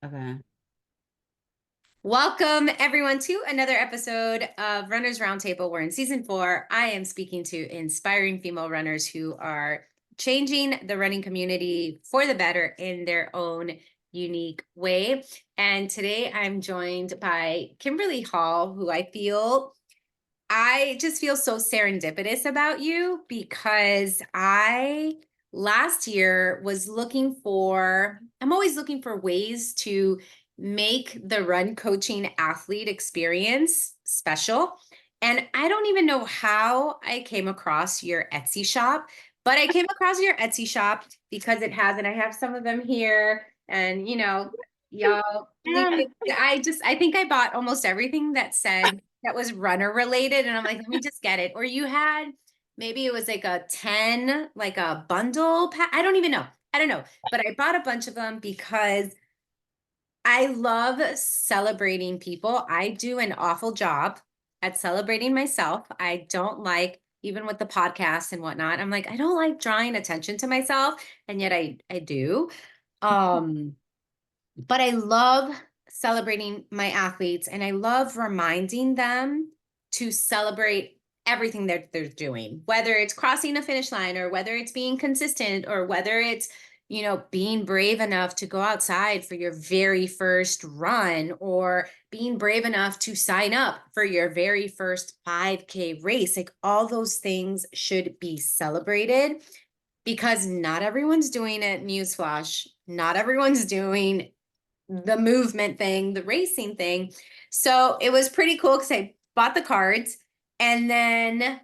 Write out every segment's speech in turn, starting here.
Okay. Welcome, everyone, to another episode of Runners Roundtable. We're in season 4. I am speaking to inspiring female runners who are changing the running community for the better in their own unique way. And today I'm joined by Kimberly Hall, who I just feel so serendipitous about you because last year was I'm always looking for ways to make the run coaching athlete experience special. And I don't even know how I came across your Etsy shop, but I came across your Etsy shop because and I have some of them here. And, y'all, Yeah. I think I bought almost everything that was runner related. And I'm like, let me just get it. Or you had, maybe it was like a 10, like a bundle pack. I don't even know. I don't know. But I bought a bunch of them because I love celebrating people. I do an awful job at celebrating myself. I don't like, even with the podcast and whatnot, I'm like, I don't like drawing attention to myself. And yet I do. Um, but I love celebrating my athletes and I love reminding them to celebrate everything that they're doing, whether it's crossing a finish line or whether it's being consistent or whether it's, being brave enough to go outside for your very first run or being brave enough to sign up for your very first 5K race. Like all those things should be celebrated because not everyone's doing it. Newsflash, not everyone's doing the movement thing, the racing thing. So it was pretty cool because I bought the cards and then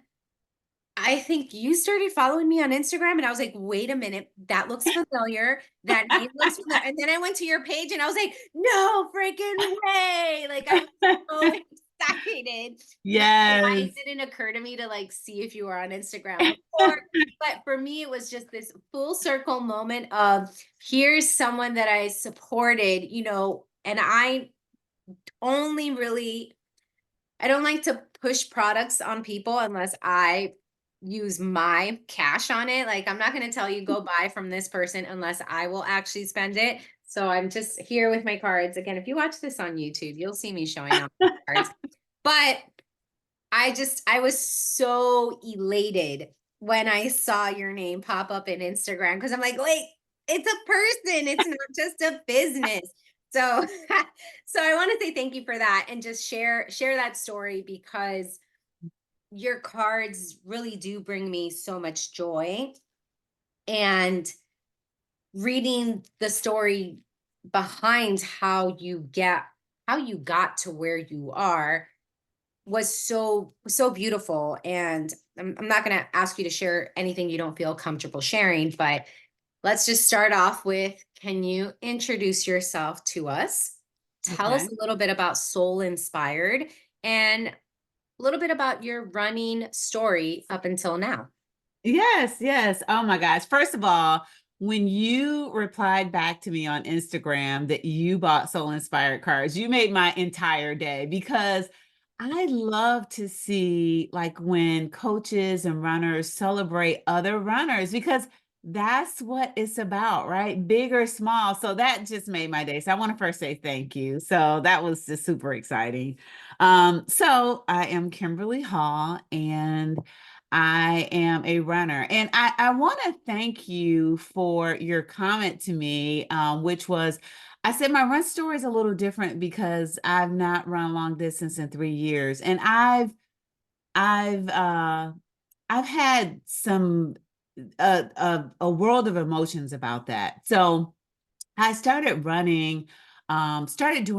I think you started following me on Instagram and I was like, wait a minute, that looks familiar. That name looks familiar. And then I went to your page and I was like, no freaking way. Like I was so excited. Not why Yes. it didn't occur to me to like see if you were on Instagram before. But for me, it was just this full circle moment of here's someone that I supported, and only really I don't like to push products on people unless I use my cash on it. Like, I'm not going to tell you go buy from this person unless I will actually spend it. So I'm just here with my cards. Again, if you watch this on YouTube, you'll see me showing off my cards. But I was so elated when I saw your name pop up in Instagram because I'm like, wait, it's a person. It's not just a business. So, so I want to say thank you for that and just share that story because your cards really do bring me so much joy. And reading the story behind how you got to where you are was so beautiful. And I'm not going to ask you to share anything you don't feel comfortable sharing, but let's just start off with, can you introduce yourself to us? Tell us Okay. a little bit about Soul Inspired and a little bit about your running story up until now. Yes, yes. Oh my gosh. First of all, when you replied back to me on Instagram that you bought Soul Inspired cards, you made my entire day because I love to see like when coaches and runners celebrate other runners because that's what it's about, right? Big or small. So that just made my day. So I want to first say thank you. So that was just super exciting. So I am Kimberly Hall and I am a runner. And I want to thank you for your comment to me, which was, I said my run story is a little different because I've not run long distance in 3 years. And I've I've had some a world of emotions about that. So I started running, I started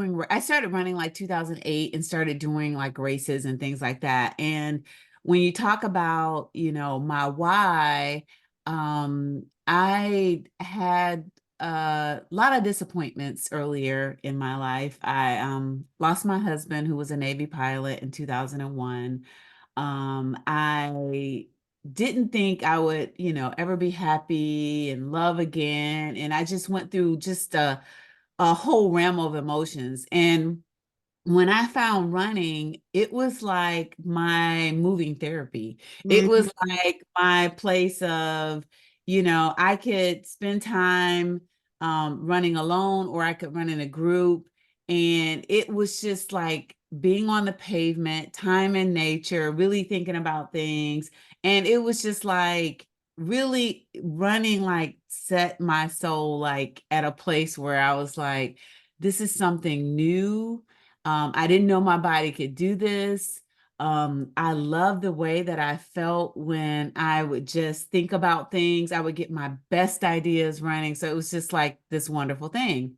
running like 2008 and started doing like races and things like that. And when you talk about, my why, I had a lot of disappointments earlier in my life. I lost my husband, who was a Navy pilot, in 2001. I didn't think I would, ever be happy and love again. And I just went through just a whole realm of emotions. And when I found running, it was like my moving therapy. It was like my place of, I could spend time running alone or I could run in a group. And it was just like being on the pavement, time in nature, really thinking about things. And it was just like really running, like set my soul like at a place where I was like, this is something new. I didn't know my body could do this. I love the way that I felt when I would just think about things. I would get my best ideas running. So it was just like this wonderful thing.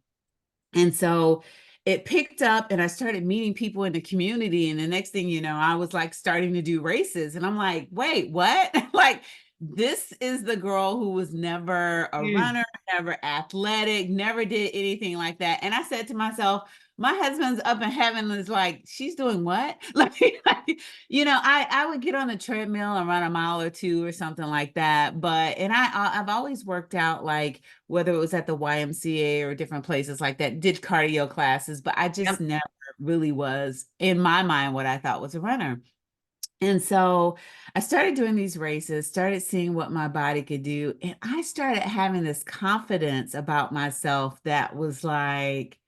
And so it picked up and I started meeting people in the community. And the next thing you know, I was like starting to do races. And I'm like, wait, what? Like, this is the girl who was never a Mm. runner, never athletic, never did anything like that. And I said to myself, my husband's up in heaven is like, she's doing what? Like, I would get on the treadmill and run a mile or two or something like that. But I've always worked out, like whether it was at the YMCA or different places like that, did cardio classes, but I just Yep. never really was in my mind what I thought was a runner. And so I started doing these races, started seeing what my body could do, and I started having this confidence about myself that was like,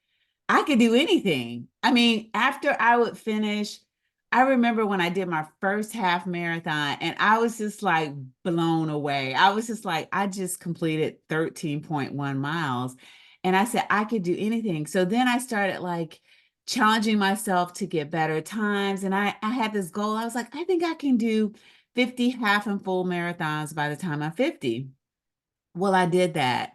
I could do anything. I mean, after I would finish, I remember when I did my first half marathon and I was just like blown away. I was just like, I just completed 13.1 miles. And I said, I could do anything. So then I started like challenging myself to get better times. And I had this goal. I was like, I think I can do 50 half and full marathons by the time I'm 50. Well, I did that.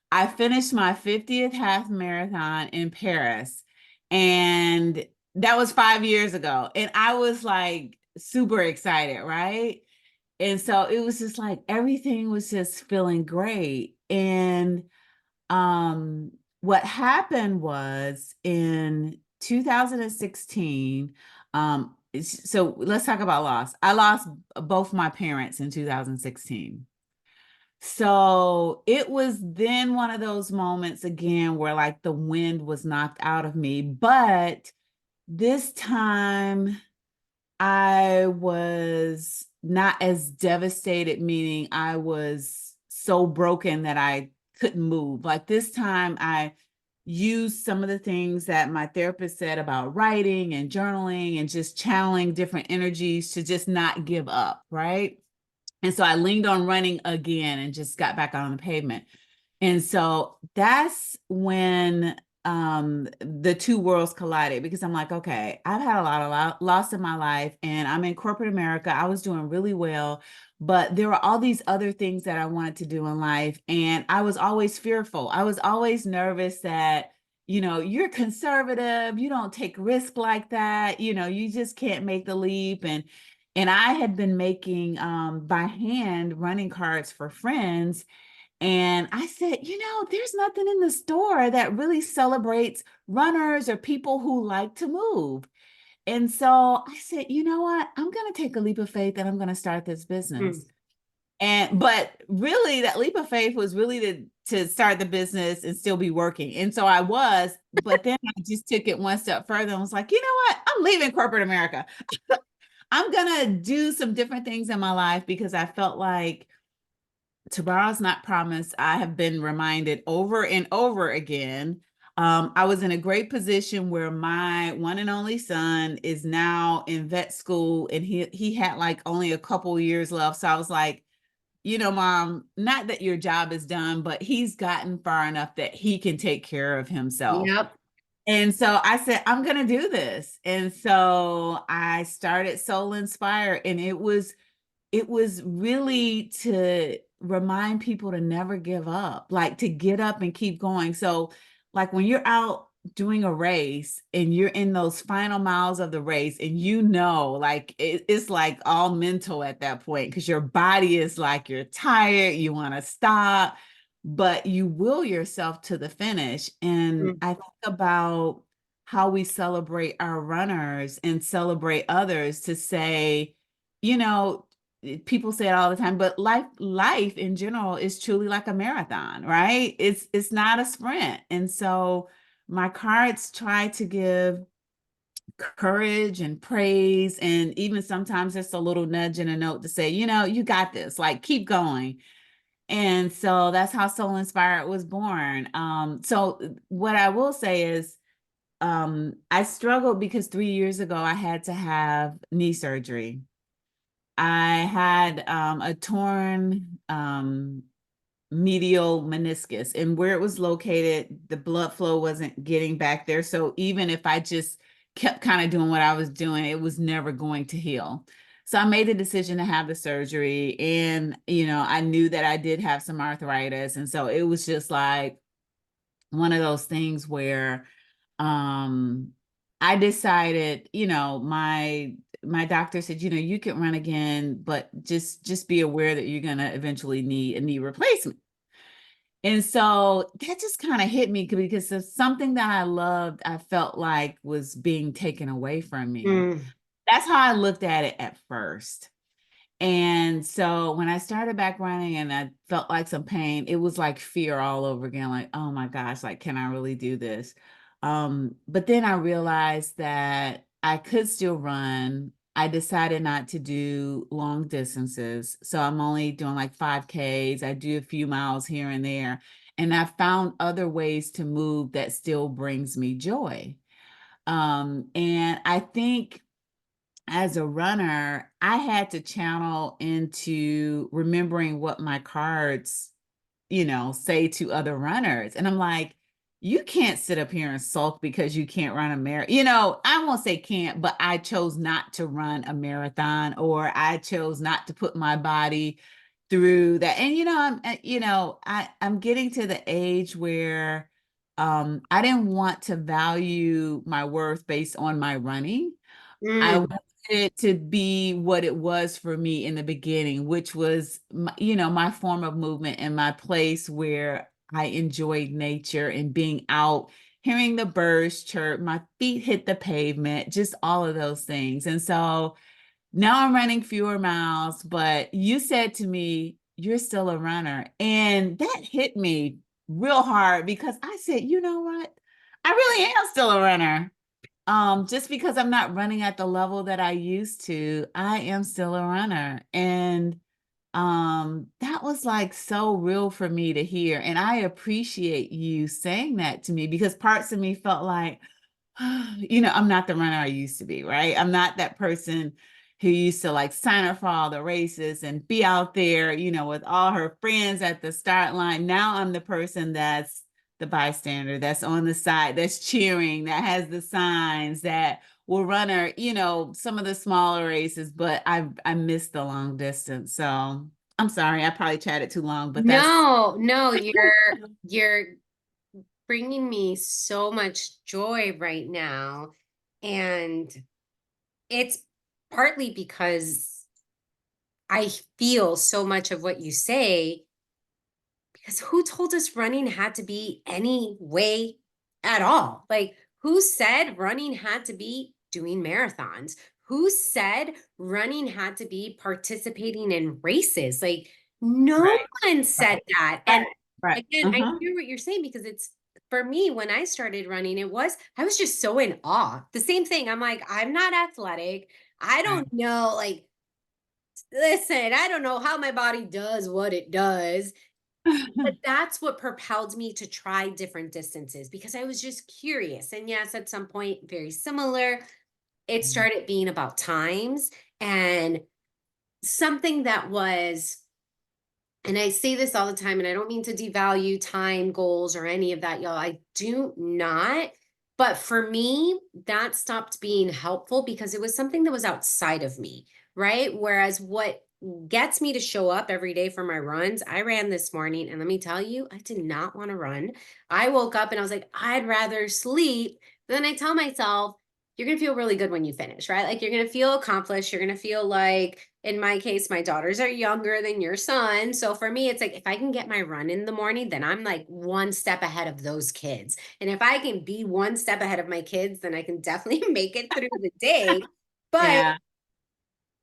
I finished my 50th half marathon in Paris, and that was 5 years ago. And I was like super excited, right? And so it was just like everything was just feeling great. And what happened was in 2016, so let's talk about loss. I lost both my parents in 2016. So it was then one of those moments again where like the wind was knocked out of me. But this time I was not as devastated, meaning I was so broken that I couldn't move. Like this time I used some of the things that my therapist said about writing and journaling and just channeling different energies to just not give up, right? And so I leaned on running again and just got back on the pavement. And so that's when the two worlds collided, because I'm like, okay, I've had a lot of loss in my life and I'm in corporate America. I was doing really well, but there were all these other things that I wanted to do in life. And I was always fearful. I was always nervous that, you're conservative, you don't take risk like that, you just can't make the leap. And I had been making by hand running cards for friends. And I said, there's nothing in the store that really celebrates runners or people who like to move. And so I said, you know what? I'm going to take a leap of faith and I'm going to start this business. Mm. But really that leap of faith was really to start the business and still be working. And so I was, but then I just took it one step further and was like, you know what? I'm leaving corporate America. I'm going to do some different things in my life because I felt like tomorrow's not promised. I have been reminded over and over again. I was in a great position where my one and only son is now in vet school, and he had like only a couple years left. So I was like, Mom, not that your job is done, but he's gotten far enough that he can take care of himself. Yep. And so I said, I'm going to do this. And so I started Soul Inspire, and it was really to remind people to never give up, like to get up and keep going. So like when you're out doing a race and you're in those final miles of the race and like it's like all mental at that point because your body is like you're tired, you want to stop, but you will yourself to the finish. And Mm. I think about how we celebrate our runners and celebrate others to say, you know, people say it all the time, but life in general is truly like a marathon, right? It's not a sprint. And so my cards try to give courage and praise, and even sometimes just a little nudge and a note to say, you got this, like keep going. And so that's how Soul Inspired was born. So what I will say is, I struggled because 3 years ago I had to have knee surgery. I had a torn medial meniscus, and where it was located, the blood flow wasn't getting back there. So even if I just kept kind of doing what I was doing, it was never going to heal. So I made the decision to have the surgery. And, I knew that I did have some arthritis. And so it was just like one of those things where um I decided, my doctor said, you can run again, but just be aware that you're gonna eventually need a knee replacement. And so that just kind of hit me because of something that I loved, I felt like was being taken away from me. Mm. That's how I looked at it at first. And so when I started back running and I felt like some pain, it was like fear all over again, like, oh my gosh, like, can I really do this? But then I realized that I could still run. I decided not to do long distances. So I'm only doing like 5Ks. I do a few miles here and there. And I found other ways to move that still brings me joy. And I think as a runner, I had to channel into remembering what my cards, say to other runners. And I'm like, you can't sit up here and sulk because you can't run a marathon. I won't say can't, but I chose not to run a marathon, or I chose not to put my body through that. And I'm getting to the age where I didn't want to value my worth based on my running. I Mm. wanted it to be what it was for me in the beginning, which was, my form of movement and my place where I enjoyed nature and being out, hearing the birds chirp, my feet hit the pavement, just all of those things. And so now I'm running fewer miles, but you said to me, you're still a runner. And that hit me real hard because I said, you know what? I really am still a runner. Just because I'm not running at the level that I used to, I am still a runner. And that was like so real for me to hear. And I appreciate you saying that to me because parts of me felt like, I'm not the runner I used to be, right? I'm not that person who used to like sign up for all the races and be out there, with all her friends at the start line. Now I'm the person that's the bystander, that's on the side, that's cheering, that has the signs, that will run her, some of the smaller races, but I missed the long distance. So I'm sorry, I probably chatted too long, but that's No, no, you're bringing me so much joy right now. And it's partly because I feel so much of what you say, because who told us running had to be any way at all? Like, who said running had to be doing marathons? Who said running had to be participating in races? Like, no right, one said that. right, And right. again, I Uh-huh. hear what you're saying, because it's, for me, when I started running, I was just so in awe. The same thing. I'm like, I'm not athletic. I Right. don't know. Like, listen, I don't know how my body does what it does. But that's what propelled me to try different distances, because I was just curious. And yes, at some point, very similar, it started being about times, and something that was, and I say this all the time, and I don't mean to devalue time goals or any of that, y'all. I do not. But for me, that stopped being helpful because it was something that was outside of me, right? Whereas what gets me to show up every day for my runs, I ran this morning, and let me tell you, I did not want to run. I woke up and I was like, I'd rather sleep. But then I tell myself, you're going to feel really good when you finish, right? Like, you're going to feel accomplished. You're going to feel like, in my case, my daughters are younger than your son. So for me, it's like, if I can get my run in the morning, then I'm like one step ahead of those kids. And if I can be one step ahead of my kids, then I can definitely make it through the day. But Yeah.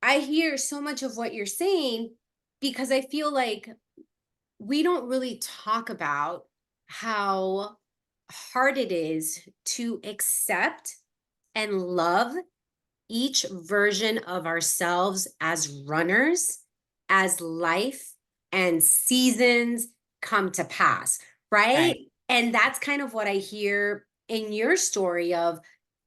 I hear so much of what you're saying, because I feel like we don't really talk about how hard it is to accept and love each version of ourselves as runners, as life, and seasons come to pass, right? Right. And that's kind of what I hear in your story of,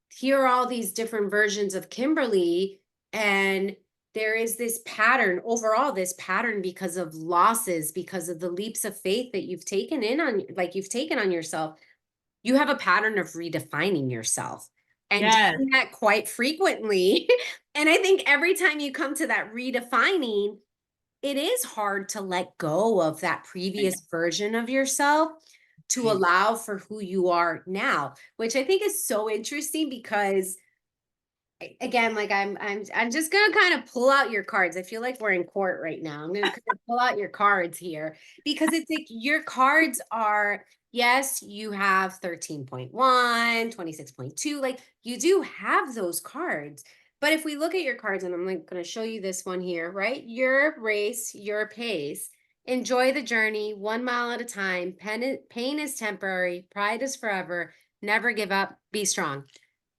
here are all these different versions of Kimberly, and there is this pattern, overall this pattern, because of losses, because of the leaps of faith that you've taken you've taken on yourself. You have a pattern of redefining yourself and Yes. doing that quite frequently. And I think every time you come to that redefining, it is hard to let go of that previous version of yourself to Right. allow for who you are now, which I think is so interesting because again, like I'm just gonna kind of pull out your cards. I feel like we're in court right now. I'm gonna kind of pull out your cards here because it's like your cards are, yes, you have 13.1, 26.2, like you do have those cards. But if we look at your cards, and I'm like gonna show you this one here, right? Your race, your pace. Enjoy the journey, 1 mile at a time. Pain is temporary, pride is forever. Never give up, be strong.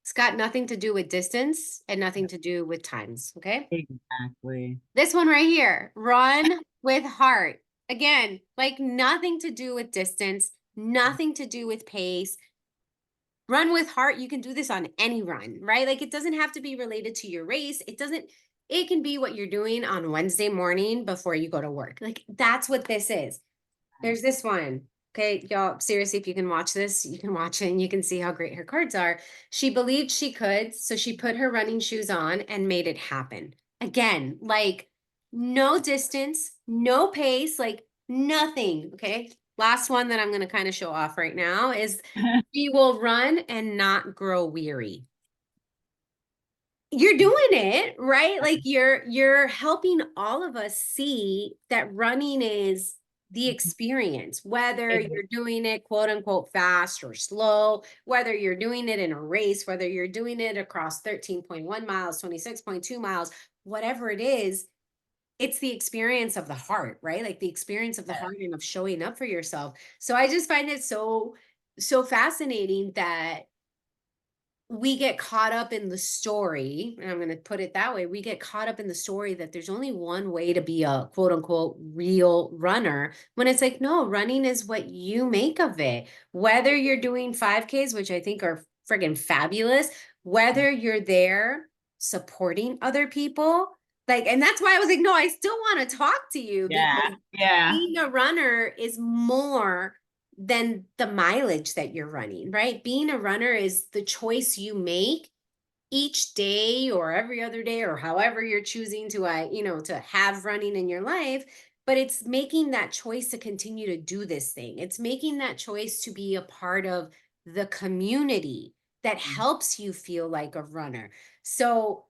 It's got nothing to do with distance and nothing to do with times. Okay. Exactly. This one right here, run with heart. Again, like nothing to do with distance, nothing to do with pace. Run with heart. You can do this on any run, right? Like it doesn't have to be related to your race. It can be what you're doing on Wednesday morning before you go to work. Like that's what this is. There's this one. Okay, y'all, seriously, if you can watch this, you can watch it and you can see how great her cards are. She believed she could, so she put her running shoes on and made it happen. Again, like no distance, no pace, like nothing. Okay. Last one that I'm going to kind of show off right now is she will run and not grow weary. You're doing it, right? Like you're helping all of us see that running is the experience, whether you're doing it quote unquote fast or slow, whether you're doing it in a race, whether you're doing it across 13.1 miles, 26.2 miles, whatever it is, it's the experience of the heart, right? Like the experience of the heart and of showing up for yourself. So I just find it so fascinating that we get caught up in the story, and I'm going to put it that way. We get caught up in the story that there's only one way to be a quote unquote real runner, when it's like, no, running is what you make of it. Whether you're doing 5Ks, which I think are friggin' fabulous, whether you're there supporting other people, like, and that's why I was like, no, I still want to talk to you Yeah. because Yeah. being a runner is more than the mileage that you're running, right? Being a runner is the choice you make each day or every other day or however you're choosing to have running in your life, but it's making that choice to continue to do this thing. It's making that choice to be a part of the community that helps you feel like a runner. So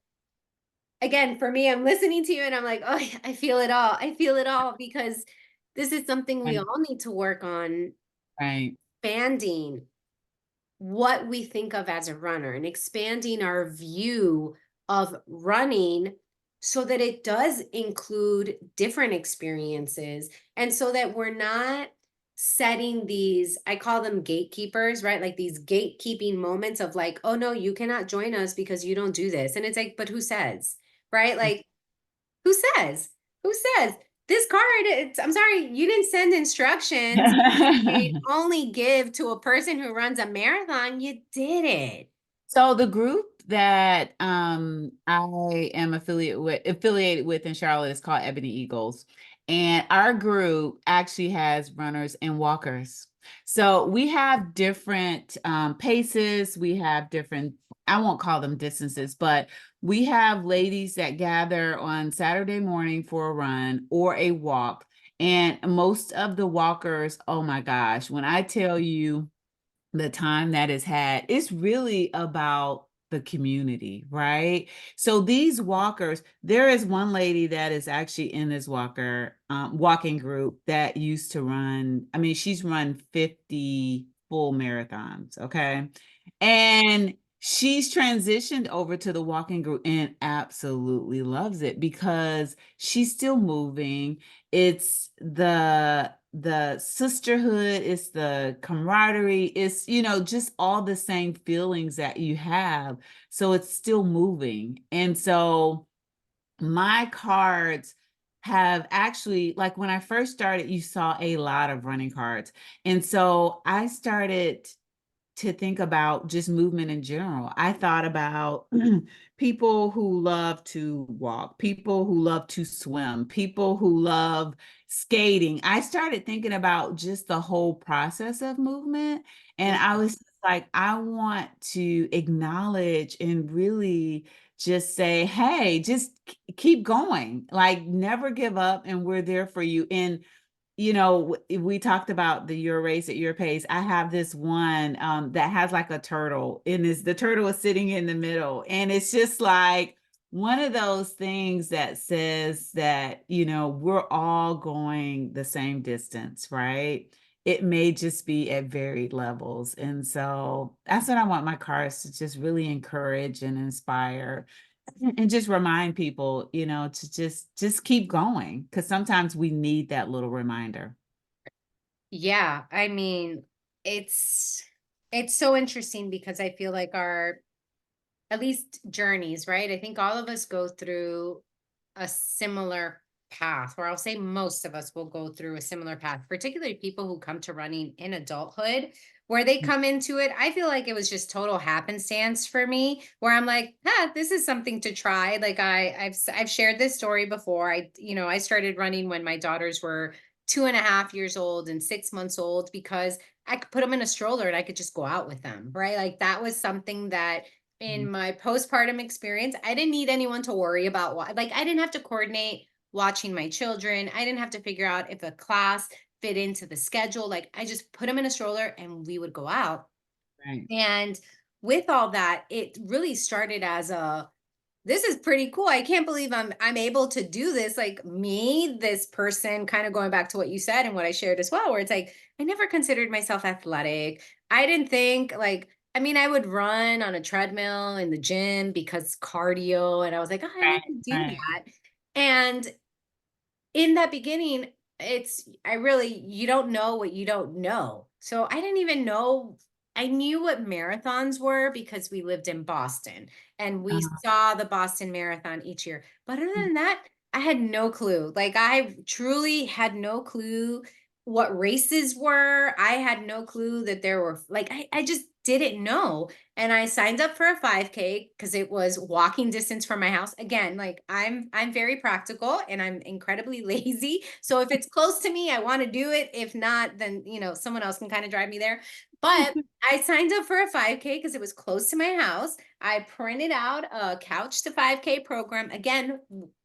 again, for me, I'm listening to you and I'm like, oh, I feel it all. I feel it all because this is something we Right. all need to work on, Right. expanding what we think of as a runner and expanding our view of running so that it does include different experiences and so that we're not setting these, I call them gatekeepers, right? Like these gatekeeping moments of like, oh no, you cannot join us because you don't do this. And it's like, but who says, right? Like who says? Who says? This card, I'm sorry, you didn't send instructions. They only give to a person who runs a marathon. You did it. So the group that I am affiliated with in Charlotte is called Ebony Eagles. And our group actually has runners and walkers. So we have different paces, we have different, I won't call them distances, but we have ladies that gather on Saturday morning for a run or a walk. And most of the walkers, oh my gosh, when I tell you the time that is had, it's really about the community, right? So these walkers, there is one lady that is actually in this walking group that used to run, I mean, she's run 50 full marathons, okay? And she's transitioned over to the walking group and absolutely loves it because she's still moving. It's the sisterhood, it's the camaraderie, it's just all the same feelings that you have. So it's still moving. And so my cards have actually, like when I first started, you saw a lot of running cards. And so I started to think about just movement in general. I thought about people who love to walk, people who love to swim, people who love skating. I started thinking about just the whole process of movement. And I was just like, I want to acknowledge and really just say, hey, just keep going, like never give up. And we're there for you. And we talked about the your race at your pace. I have this one that has like a turtle, and is the turtle is sitting in the middle, and it's just like one of those things that says that we're all going the same distance, right? It may just be at varied levels, and so that's what I want my cars to just really encourage and inspire and just remind people, to just keep going, because sometimes we need that little reminder. Yeah, I mean, it's it's so interesting because I feel like our at least journeys, right? I think all of us go through a similar path, or I'll say most of us will go through a similar path, particularly people who come to running in adulthood, where they come into it. I feel like it was just total happenstance for me, where I'm like, this is something to try. Like I've shared this story before. I started running when my daughters were 2.5 years old and 6 months old, because I could put them in a stroller and I could just go out with them, right? Like that was something that in my postpartum experience, I didn't need anyone to worry about what, like, I didn't have to coordinate watching my children. I didn't have to figure out if a class fit into the schedule. Like, I just put them in a stroller and we would go out. Right. And with all that, it really started as a, this is pretty cool. I can't believe I'm able to do this. Like me, this person, kind of going back to what you said and what I shared as well, where it's like I never considered myself athletic. I didn't think like, I mean, I would run on a treadmill in the gym because cardio, and I was like, oh, I Right, like to do right. that. And in that beginning, I really, you don't know what you don't know. So I didn't even know. I knew what marathons were because we lived in Boston and we Uh, saw the Boston Marathon each year. But other than that, I had no clue. Like I truly had no clue what races were. I had no clue that there were, like, I just didn't know. And I signed up for a 5K because it was walking distance from my house. Again, like I'm very practical and I'm incredibly lazy. So if it's close to me, I want to do it. If not, then someone else can kind of drive me there. But I signed up for a 5K because it was close to my house. I printed out a couch to 5K program. Again,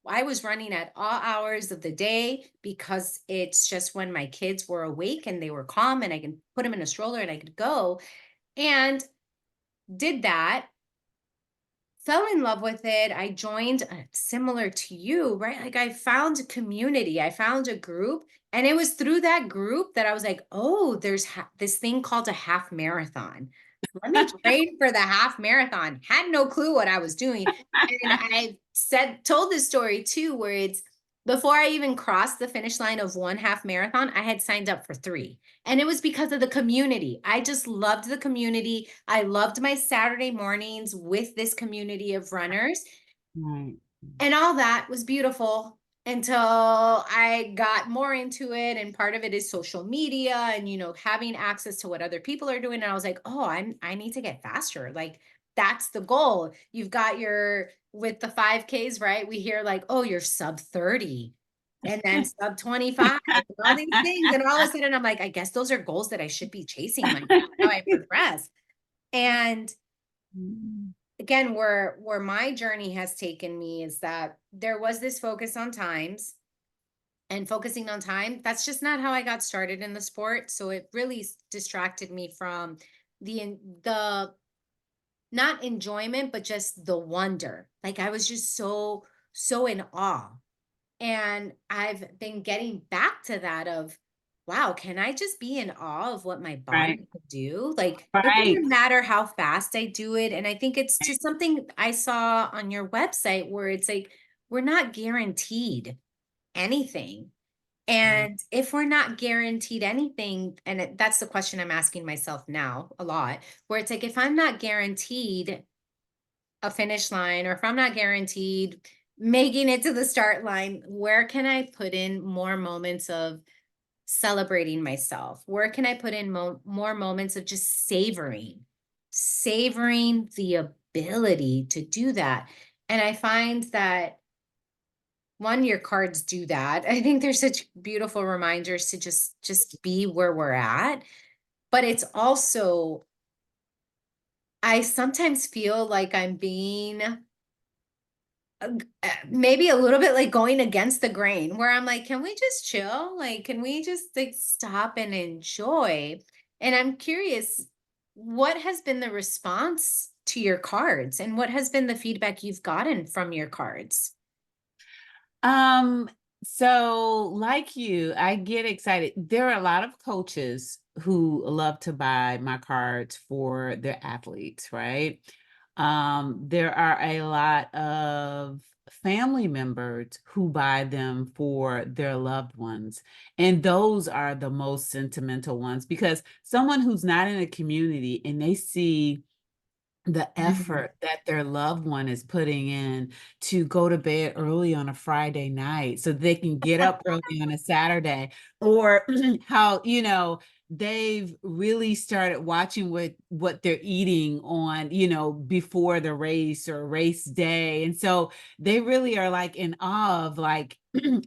I was running at all hours of the day because it's just when my kids were awake and they were calm and I can put them in a stroller and I could go. And did that, fell in love with it. I joined similar to you, right? Like I found a community, I found a group, and it was through that group that I was like, oh, there's this thing called a half marathon. Let me train for the half marathon. Had no clue what I was doing. And I told this story too, where it's before I even crossed the finish line of one half marathon, I had signed up for three. And it was because of the community. I just loved the community. I loved my Saturday mornings with this community of runners. right. And all that was beautiful until I got more into it. And part of it is social media and, having access to what other people are doing. And I was like, oh, I need to get faster. Like that's the goal. You've got with the 5Ks, right? We hear like, oh, you're sub 30 and then sub 25 and all these things. And all of a sudden I'm like, I guess those are goals that I should be chasing. Like that's how I progress. And again, where my journey has taken me is that there was this focus on times, and focusing on time, that's just not how I got started in the sport. So it really distracted me from the not enjoyment, but just the wonder. Like I was just so in awe. And I've been getting back to that of, wow, can I just be in awe of what my body Right, can do? Like it right, doesn't matter how fast I do it. And I think it's just something I saw on your website where it's like, we're not guaranteed anything. And if we're not guaranteed anything, and that's the question I'm asking myself now a lot, where it's like, if I'm not guaranteed a finish line, or if I'm not guaranteed making it to the start line, where can I put in more moments of celebrating myself? Where can I put in more moments of just savoring the ability to do that? And I find that one, your cards do that. I think they're such beautiful reminders to just be where we're at. But it's also, I sometimes feel like I'm being maybe a little bit like going against the grain, where I'm like, can we just chill? Like, can we just like stop and enjoy? And I'm curious, what has been the response to your cards, and what has been the feedback you've gotten from your cards? Um, so like you, I get excited. There are a lot of coaches who love to buy my cards for their athletes, right? There are a lot of family members who buy them for their loved ones. And those are the most sentimental ones, because someone who's not in a community and they see the Mhm. effort that their loved one is putting in to go to bed early on a Friday night so they can get up early on a Saturday, or how, they've really started watching what they're eating on, before the race or race day. And so they really are like in awe of like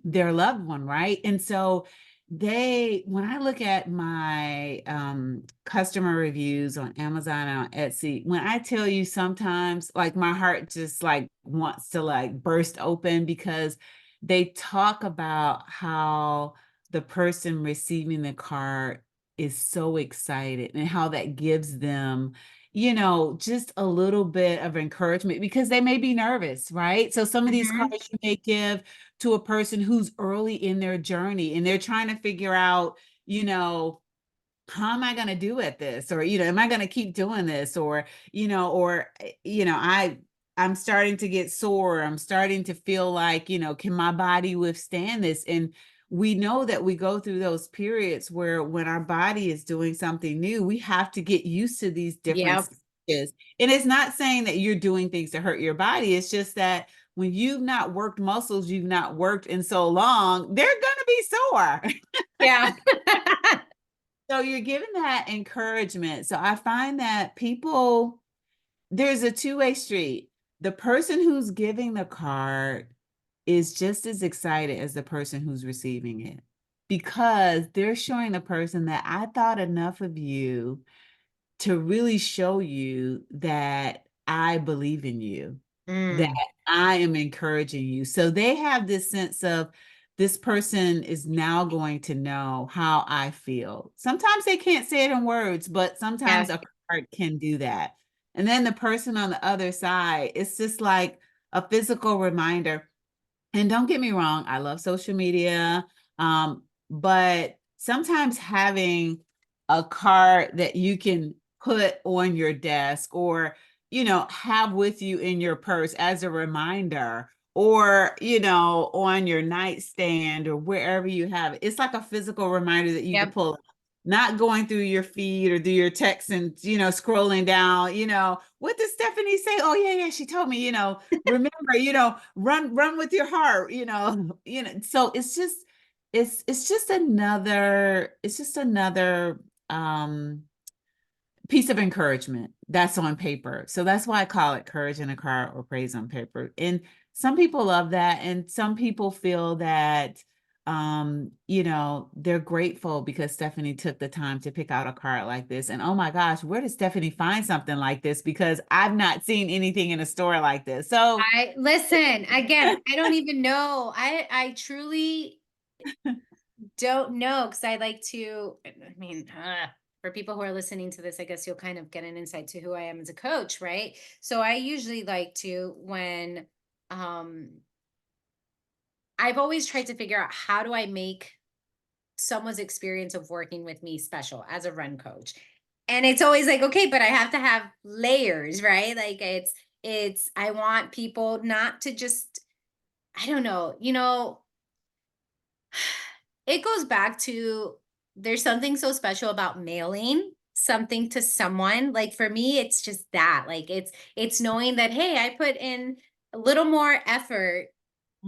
their loved one, right? And so when I look at my customer reviews on Amazon and on Etsy, when I tell you, sometimes like my heart just like wants to like burst open, because they talk about how the person receiving the card is so excited, and how that gives them, just a little bit of encouragement, because they may be nervous, right? So some of these Mhm. cards you may give to a person who's early in their journey and they're trying to figure out, you know, how am I going to do at this? Or, am I going to keep doing this? I'm starting to get sore. I'm starting to feel like, can my body withstand this? And we know that we go through those periods where when our body is doing something new, we have to get used to these different Yep. stages. And it's not saying that you're doing things to hurt your body. It's just that when you've not worked muscles you've not worked in so long, they're going to be sore. Yeah. So you're giving that encouragement. So I find that there's a two-way street. The person who's giving the card is just as excited as the person who's receiving it, because they're showing the person that I thought enough of you to really show you that I believe in you, that Mm. I am encouraging you. So they have this sense of, this person is now going to know how I feel. Sometimes they can't say it in words, but sometimes Yes. a card can do that. And then the person on the other side, it's just like a physical reminder. And don't get me wrong, I love social media. But sometimes having a card that you can put on your desk, or, have with you in your purse as a reminder, or, on your nightstand, or wherever you have it. It's like a physical reminder that you could Yep. pull, not going through your feed or through your text and, scrolling down, what did Stephanie say? Oh, yeah, yeah, she told me, remember, run with your heart, so it's just another um piece of encouragement that's on paper. So that's why I call it courage in a car, or praise on paper. And some people love that, and some people feel that they're grateful because Stephanie took the time to pick out a card like this. And oh my gosh, where did Stephanie find something like this? Because I've not seen anything in a store like this. So I listen again. I don't even know. I truly don't know, because I like to. I mean, for people who are listening to this, I guess you'll kind of get an insight to who I am as a coach, right? So I usually like to, when um I've always tried to figure out, how do I make someone's experience of working with me special as a run coach. And it's always like, okay, but I have to have layers, right? Like it's I want people not to just, I don't know, it goes back to, there's something so special about mailing something to someone. Like for me, it's just that. Like it's knowing that, hey, I put in a little more effort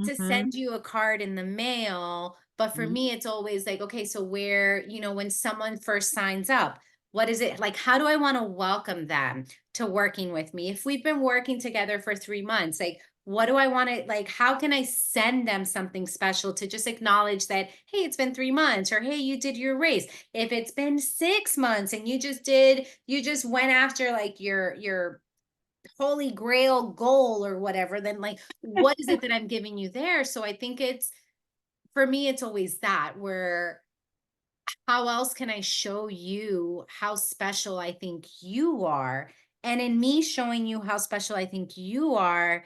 to Mhm. send you a card in the mail. But for Mhm. me, it's always like, okay, so where, when someone first signs up, what is it like? How do I want to welcome them to working with me? If we've been working together for 3 months, like, what do I want to like? How can I send them something special to just acknowledge that, hey, it's been 3 months, or hey, you did your race. If it's been 6 months and you just went after like your holy grail goal or whatever, then like, what is it that I'm giving you there? So I think it's, for me, it's always that, where how else can I show you how special I think you are? And in me showing you how special I think you are,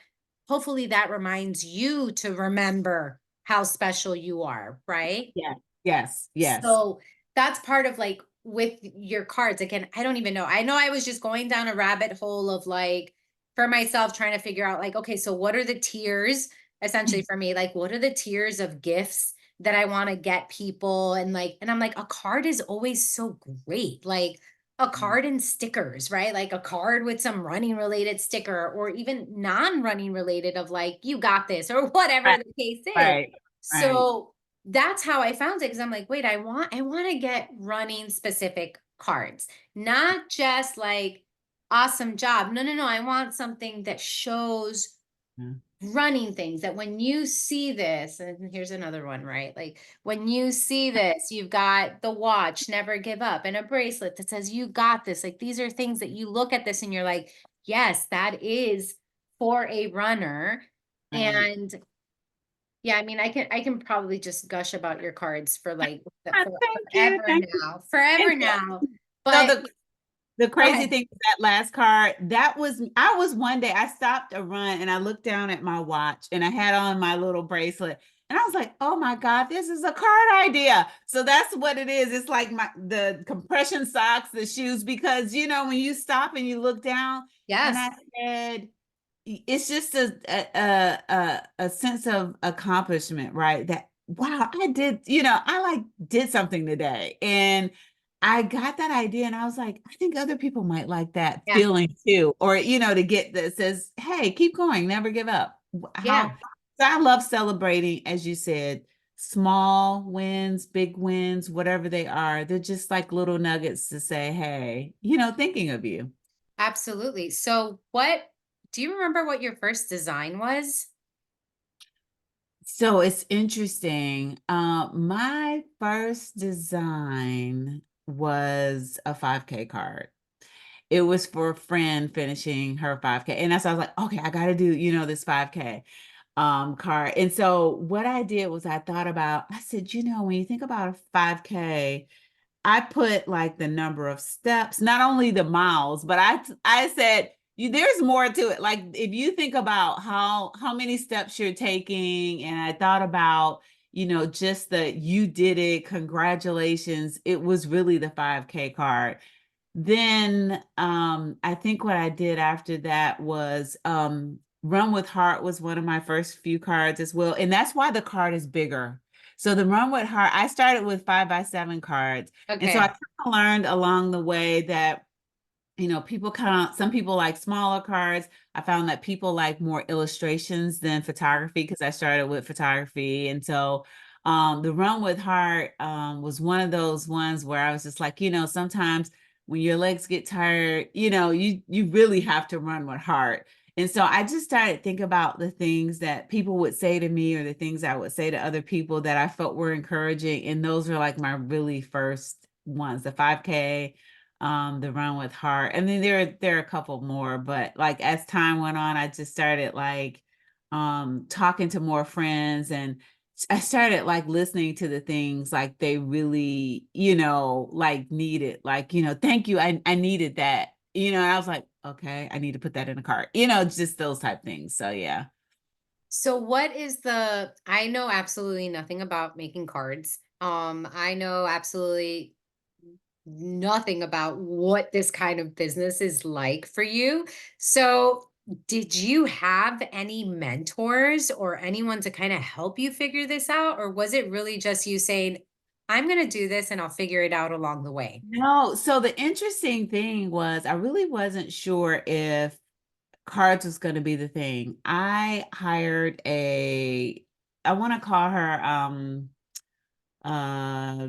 hopefully that reminds you to remember how special you are, right? Yeah. Yes. Yes. So that's part of like with your cards. Again, I don't even know. I know I was just going down a rabbit hole of like for myself trying to figure out like, okay, so what are the tiers essentially for me? Like, what are the tiers of gifts that I want to get people? And like, and I'm like, a card is always so great. Like a card and stickers, right? Like a card with some running related sticker, or even non-running related of like, you got this, or whatever Right. the case is. Right. Right. So that's how I found it, because I'm like, wait, I want to get running specific cards, not just like awesome job. No, no, no. I want something that shows Yeah. running things, that when you see this, and here's another one, right? Like when you see this, you've got the watch, never give up, and a bracelet that says you got this. Like these are things that you look at this and you're like, yes, that is for a runner. Right. And yeah, I mean, I can probably just gush about your cards for like Thank you. forever Thank you. now, And forever now. so But the go crazy ahead. thing is that last card, I was one day, I stopped a run and I looked down at my watch and I had on my little bracelet. And I was like, oh my God, this is a card idea. So that's what it is. It's like the compression socks, the shoes, because when you stop and you look down, and Yes, I said, it's just a sense of accomplishment, right? That wow, I did, I like did something today. And I got that idea and I was like, I think other people might like that yeah, feeling too. Or, to get that says, hey, keep going, never give up. How yeah. so I love celebrating, as you said, small wins, big wins, whatever they are. They're just like little nuggets to say, hey, thinking of you. Absolutely. So what do you remember what your first design was? So it's interesting. My first design was a 5K card. It was for a friend finishing her 5K. And that's why I was like, okay, I gotta do, this 5K card. And so what I did was I said, when you think about a 5K, I put like the number of steps, not only the miles, but I said there's more to it. Like if you think about how many steps you're taking, and I thought about just that you did it, congratulations. It was really the 5K card. Then I think what I did after that was Run with Heart was one of my first few cards as well. And that's why the card is bigger. So the Run with Heart, I started with 5x7 cards. And so I Okay. kind of learned along the way that people some people like smaller cards. I found that people like more illustrations than photography because I started with photography. And so the Run with Heart was one of those ones where I was just like, sometimes when your legs get tired, you really have to run with heart. And so I just started thinking about the things that people would say to me or the things I would say to other people that I felt were encouraging. And those were like my really first ones, the 5K, the Run with Heart. And then there are a couple more, but like as time went on, I just started like talking to more friends, and I started like listening to the things like they really, like needed, like, thank you. I needed that, and I was like, okay, I need to put that in a cart, just those type things. So yeah. So what is the I know absolutely nothing about making cards. I know absolutely nothing about what this kind of business is like for you. So, did you have any mentors or anyone to kind of help you figure this out? Or was it really just you saying, I'm going to do this and I'll figure it out along the way? No, so the interesting thing was I really wasn't sure if cards was going to be the thing. I hired I want to call her uh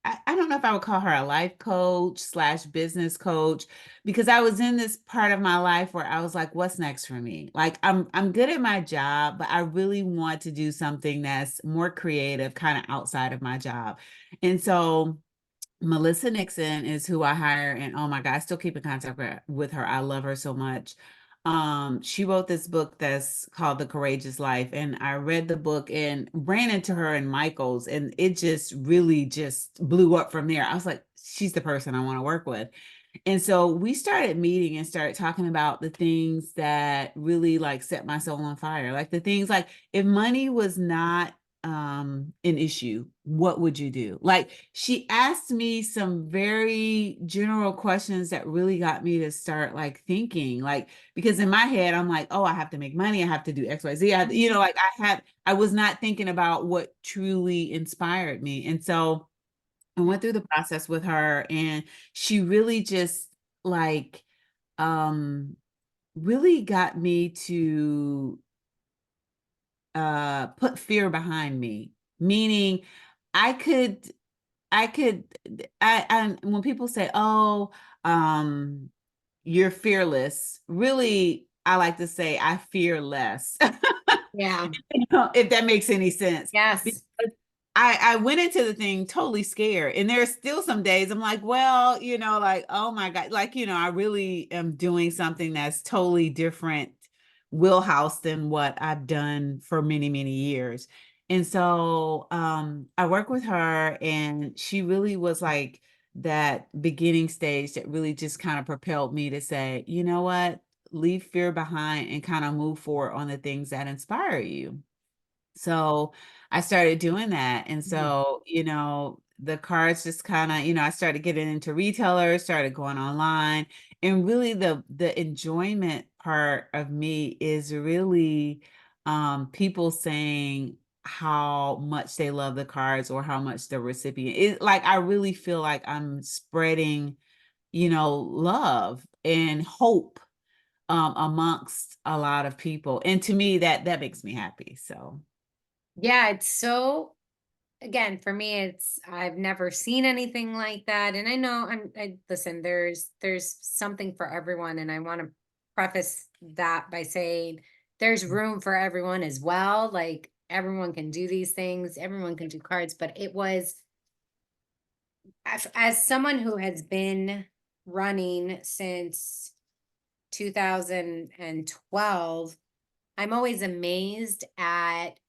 I don't know if I would call her a life coach slash business coach, because I was in this part of my life where I was like, what's next for me? Like I'm good at my job, but I really want to do something that's more creative, kind of outside of my job. And so Melissa Nixon is who I hire, and oh my God, I still keep in contact with her. I love her so much. She wrote this book that's called The Courageous Life, and I read the book and ran into her in Michael's, and it just really just blew up from there. I was like, she's the person I want to work with. And so we started meeting and started talking about the things that really like set my soul on fire. Like the things like, if money was not an issue, what would you do? Like she asked me some very general questions that really got me to start like thinking, like, because in my head I'm like, oh, I have to make money, I have to do XYZ. Like I was not thinking about what truly inspired me. And so I went through the process with her, and she really just like um really got me to put fear behind me. Meaning I could I could I when people say, "Oh, um you're fearless," really I like to say I fear less. Yeah. If that makes any sense. Yes. I went into the thing totally scared. And there's still some days I'm like, well, like, oh my God, like, I really am doing something that's totally different wheelhouse than what I've done for many, many years. And so I work with her, and she really was like that beginning stage that really just kind of propelled me to say, you know what, leave fear behind and kind of move forward on the things that inspire you. So I started doing that. And Mhm. so, the cards just kind of, I started getting into retailers, started going online. And really the enjoyment part of me is really people saying how much they love the cards or how much the recipient is. Like I really feel like I'm spreading, love and hope amongst a lot of people. And to me that makes me happy. So Yeah, it's so, again, for me, it's, I've never seen anything like that. And I know listen, there's something for everyone. And I want to preface that by saying there's room for everyone as well. Like everyone can do these things, everyone can do cards, but it was, as someone who has been running since 2012, I'm always amazed at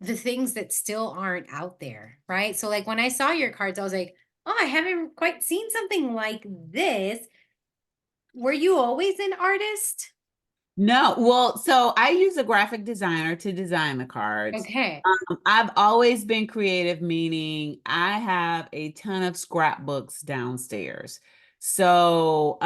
the things that still aren't out there, right? So like when I saw your cards, I was like, oh, I haven't quite seen something like this. Were you always an artist? no, well, so I use a graphic designer to design the cards. Okay. I've always been creative, meaning I have a ton of scrapbooks downstairs. So,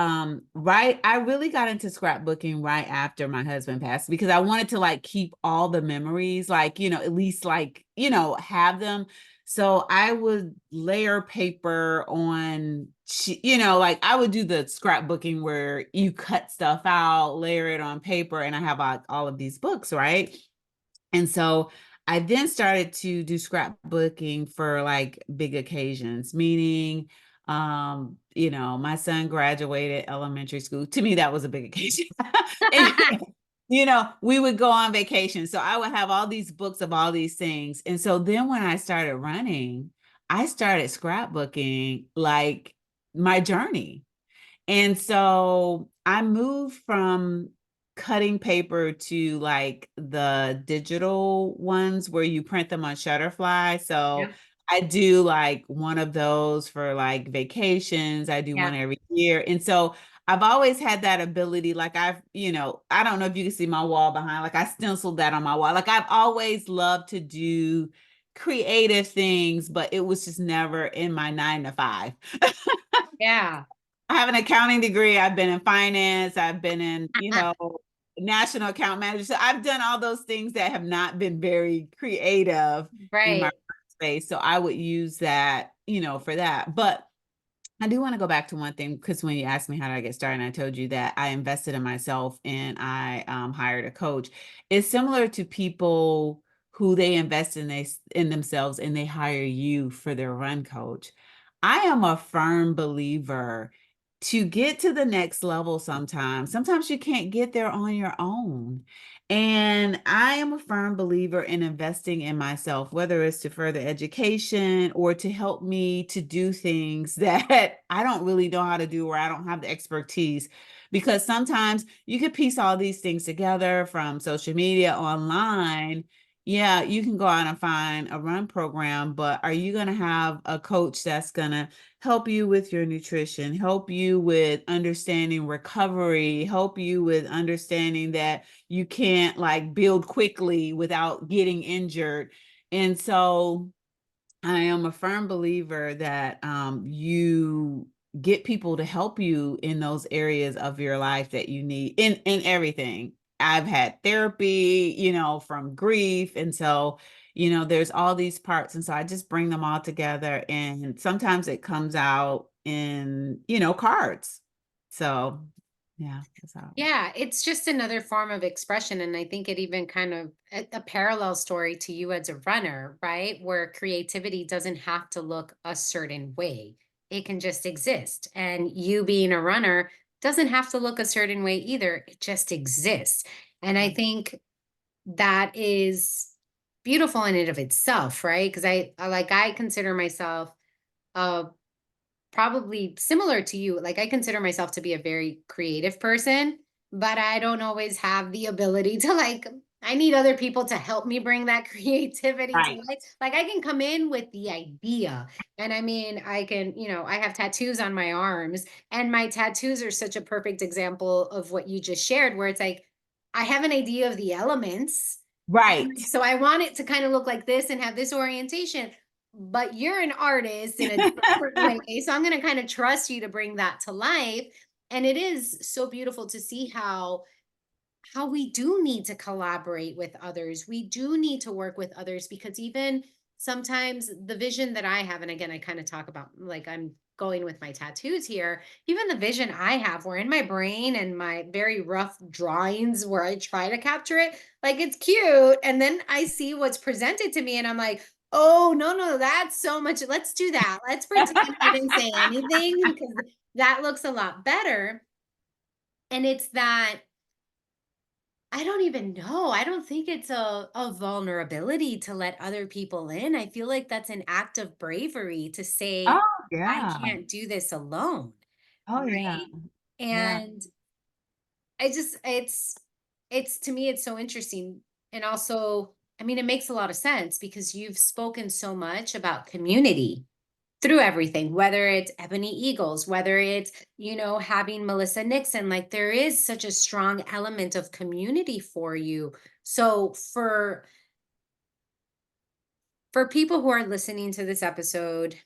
right, I really got into scrapbooking right after my husband passed because I wanted to like keep all the memories, like, at least like, have them. So I would layer paper on, like I would do the scrapbooking where you cut stuff out, layer it on paper, and I have like all of these books, right? And so I then started to do scrapbooking for like big occasions, meaning, my son graduated elementary school. To me, that was a big occasion. And, we would go on vacation. So I would have all these books of all these things. And so then when I started running, I started scrapbooking like my journey. And so I moved from cutting paper to like the digital ones where you print them on Shutterfly. So Yeah. I do like one of those for like vacations. I do one Yeah. every year. And so I've always had that ability. Like I don't know if you can see my wall behind, like I stenciled that on my wall. Like I've always loved to do creative things, but it was just never in my 9 to 5. Yeah. I have an accounting degree. I've been in finance. I've been in, national account manager. So I've done all those things that have not been very creative in my Right. space. So I would use that, for that. But I do want to go back to one thing, because when you asked me how did I get started, and I told you that I invested in myself and I hired a coach. It's similar to people who they invest in themselves and they hire you for their run coach. I am a firm believer to get to the next level sometimes you can't get there on your own. And I am a firm believer in investing in myself, whether it's to further education or to help me to do things that I don't really know how to do or I don't have the expertise. Because sometimes you could piece all these things together from social media, online. Yeah, you can go out and find a run program, but are you going to have a coach that's going to help you with your nutrition, help you with understanding recovery, help you with understanding that you can't like build quickly without getting injured? And so I am a firm believer that you get people to help you in those areas of your life that you need in everything. I've had therapy, from grief. And so, there's all these parts. And so I just bring them all together. And sometimes it comes out in, cards. So yeah, that's how. Yeah, it's just another form of expression. And I think it even kind of a parallel story to you as a runner, right? Where creativity doesn't have to look a certain way, it can just exist. And you being a runner doesn't have to look a certain way either, it just exists. And I think that is beautiful in and of itself, right? Because I consider myself a probably similar to you. Like I consider myself to be a very creative person, but I don't always have the ability to I need other people to help me bring that creativity to Right. life. Like I can come in with the idea. And I mean, I have tattoos on my arms, and my tattoos are such a perfect example of what you just shared, where it's like I have an idea of the elements. Right. So I want it to kind of look like this and have this orientation, but you're an artist in a different way. So I'm going to kind of trust you to bring that to life. And it is so beautiful to see how we do need to collaborate with others. We do need to work with others, because even sometimes the vision that I have, and again, I kind of talk about like I'm going with my tattoos here, even the vision I have were in my brain and my very rough drawings where I try to capture it, like it's cute. And then I see what's presented to me and I'm like, oh, no, no, that's so much. Let's do that. Let's pretend I didn't say anything because that looks a lot better. And it's that I don't even know. I don't think it's a vulnerability to let other people in. I feel like that's an act of bravery to Oh, say, I yeah. can't do this alone. Oh, yeah. Right. Yeah. And it's to me, it's so interesting. And also, I mean, it makes a lot of sense because you've spoken so much about community through everything, whether it's Ebony Eagles, whether it's, having Melissa Nixon, like there is such a strong element of community for you. So for people who are listening to this episode,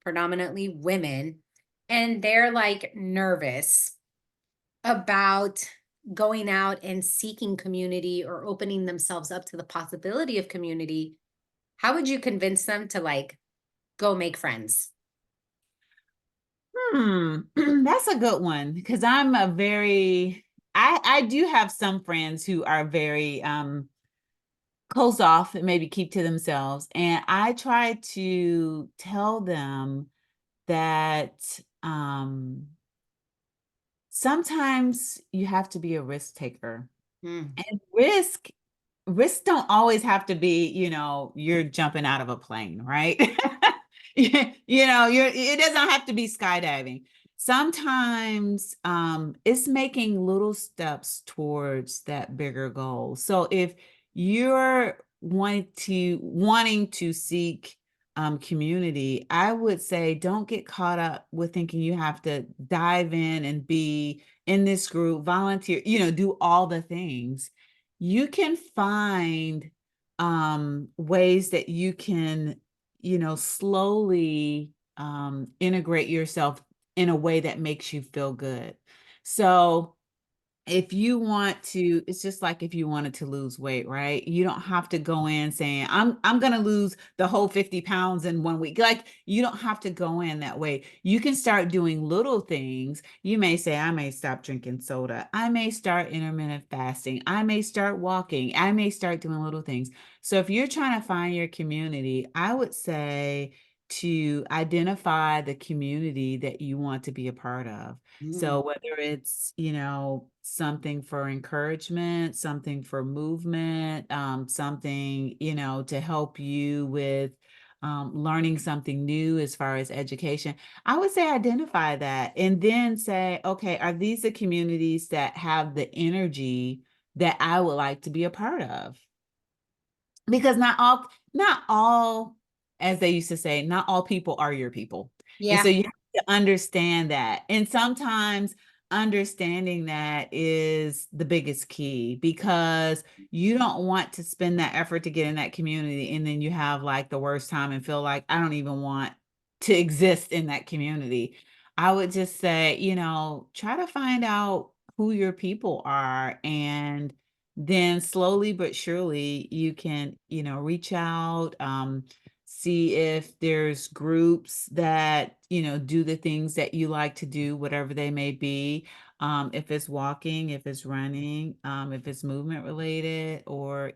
predominantly women, and they're like nervous about going out and seeking community or opening themselves up to the possibility of community, how would you convince them to like go make friends? That's a good one, because I do have some friends who are very closed off and maybe keep to themselves. And I try to tell them that sometimes you have to be a risk taker. Mm. And risks don't always have to be, you're jumping out of a plane, right? It doesn't have to be skydiving. Sometimes it's making little steps towards that bigger goal. So if you're wanting to seek community, I would say don't get caught up with thinking you have to dive in and be in this group, volunteer, do all the things. You can find ways that you can, slowly integrate yourself in a way that makes you feel good. So if you want to, it's just like if you wanted to lose weight, right? You don't have to go in saying, I'm gonna lose the whole 50 pounds in 1 week. Like you don't have to go in that way. You can start doing little things. You may say, I may stop drinking soda. I may start intermittent fasting. I may start walking. I may start doing little things. So if you're trying to find your community, I would say to identify the community that you want to be a part of. Mm. So whether it's, something for encouragement, something for movement, something, to help you with learning something new as far as education, I would say identify that and then say, okay, are these the communities that have the energy that I would like to be a part of? Because not all, as they used to say, not all people are your people. And so Yeah. you have to understand that. And sometimes understanding that is the biggest key, because you don't want to spend that effort to get in that community and then you have like the worst time and feel like I don't even want to exist in that community. I would just say, try to find out who your people are, and then slowly but surely you can, reach out, see if there's groups that, do the things that you like to do, whatever they may be. If it's walking, if it's running, if it's movement related, or,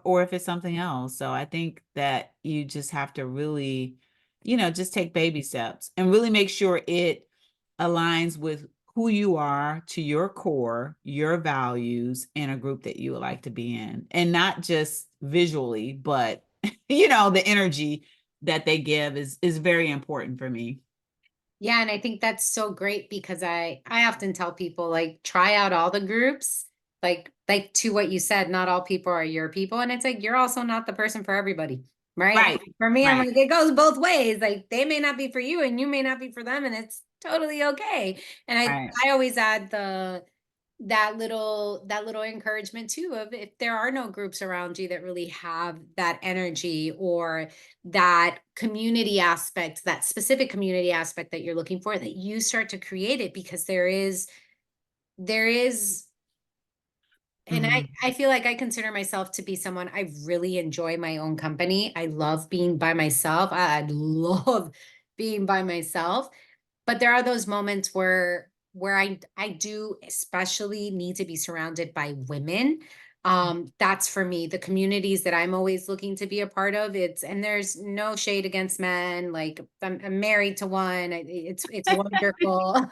or if it's something else. So I think that you just have to really, just take baby steps and really make sure it aligns with who you are, to your core, your values, and a group that you would like to be in. And not just visually, but the energy that they give is very important for me. Yeah, and I think that's so great because I often tell people like try out all the groups. Like to what you said, not all people are your people, and it's like you're also not the person for everybody, right? Right. For me, I'm Right. like it goes both ways. Like they may not be for you and you may not be for them, and it's totally okay. And Right. I always add that little encouragement too of if there are no groups around you that really have that energy or that community aspect, that specific community aspect that you're looking for, that you start to create it, because there is and I Mhm. I feel like I consider myself to be someone, I really enjoy my own company. I love being by myself. I love being by myself. But there are those moments where I do especially need to be surrounded by women. That's for me, the communities that I'm always looking to be a part of. And there's no shade against men. Like I'm married to one. It's wonderful.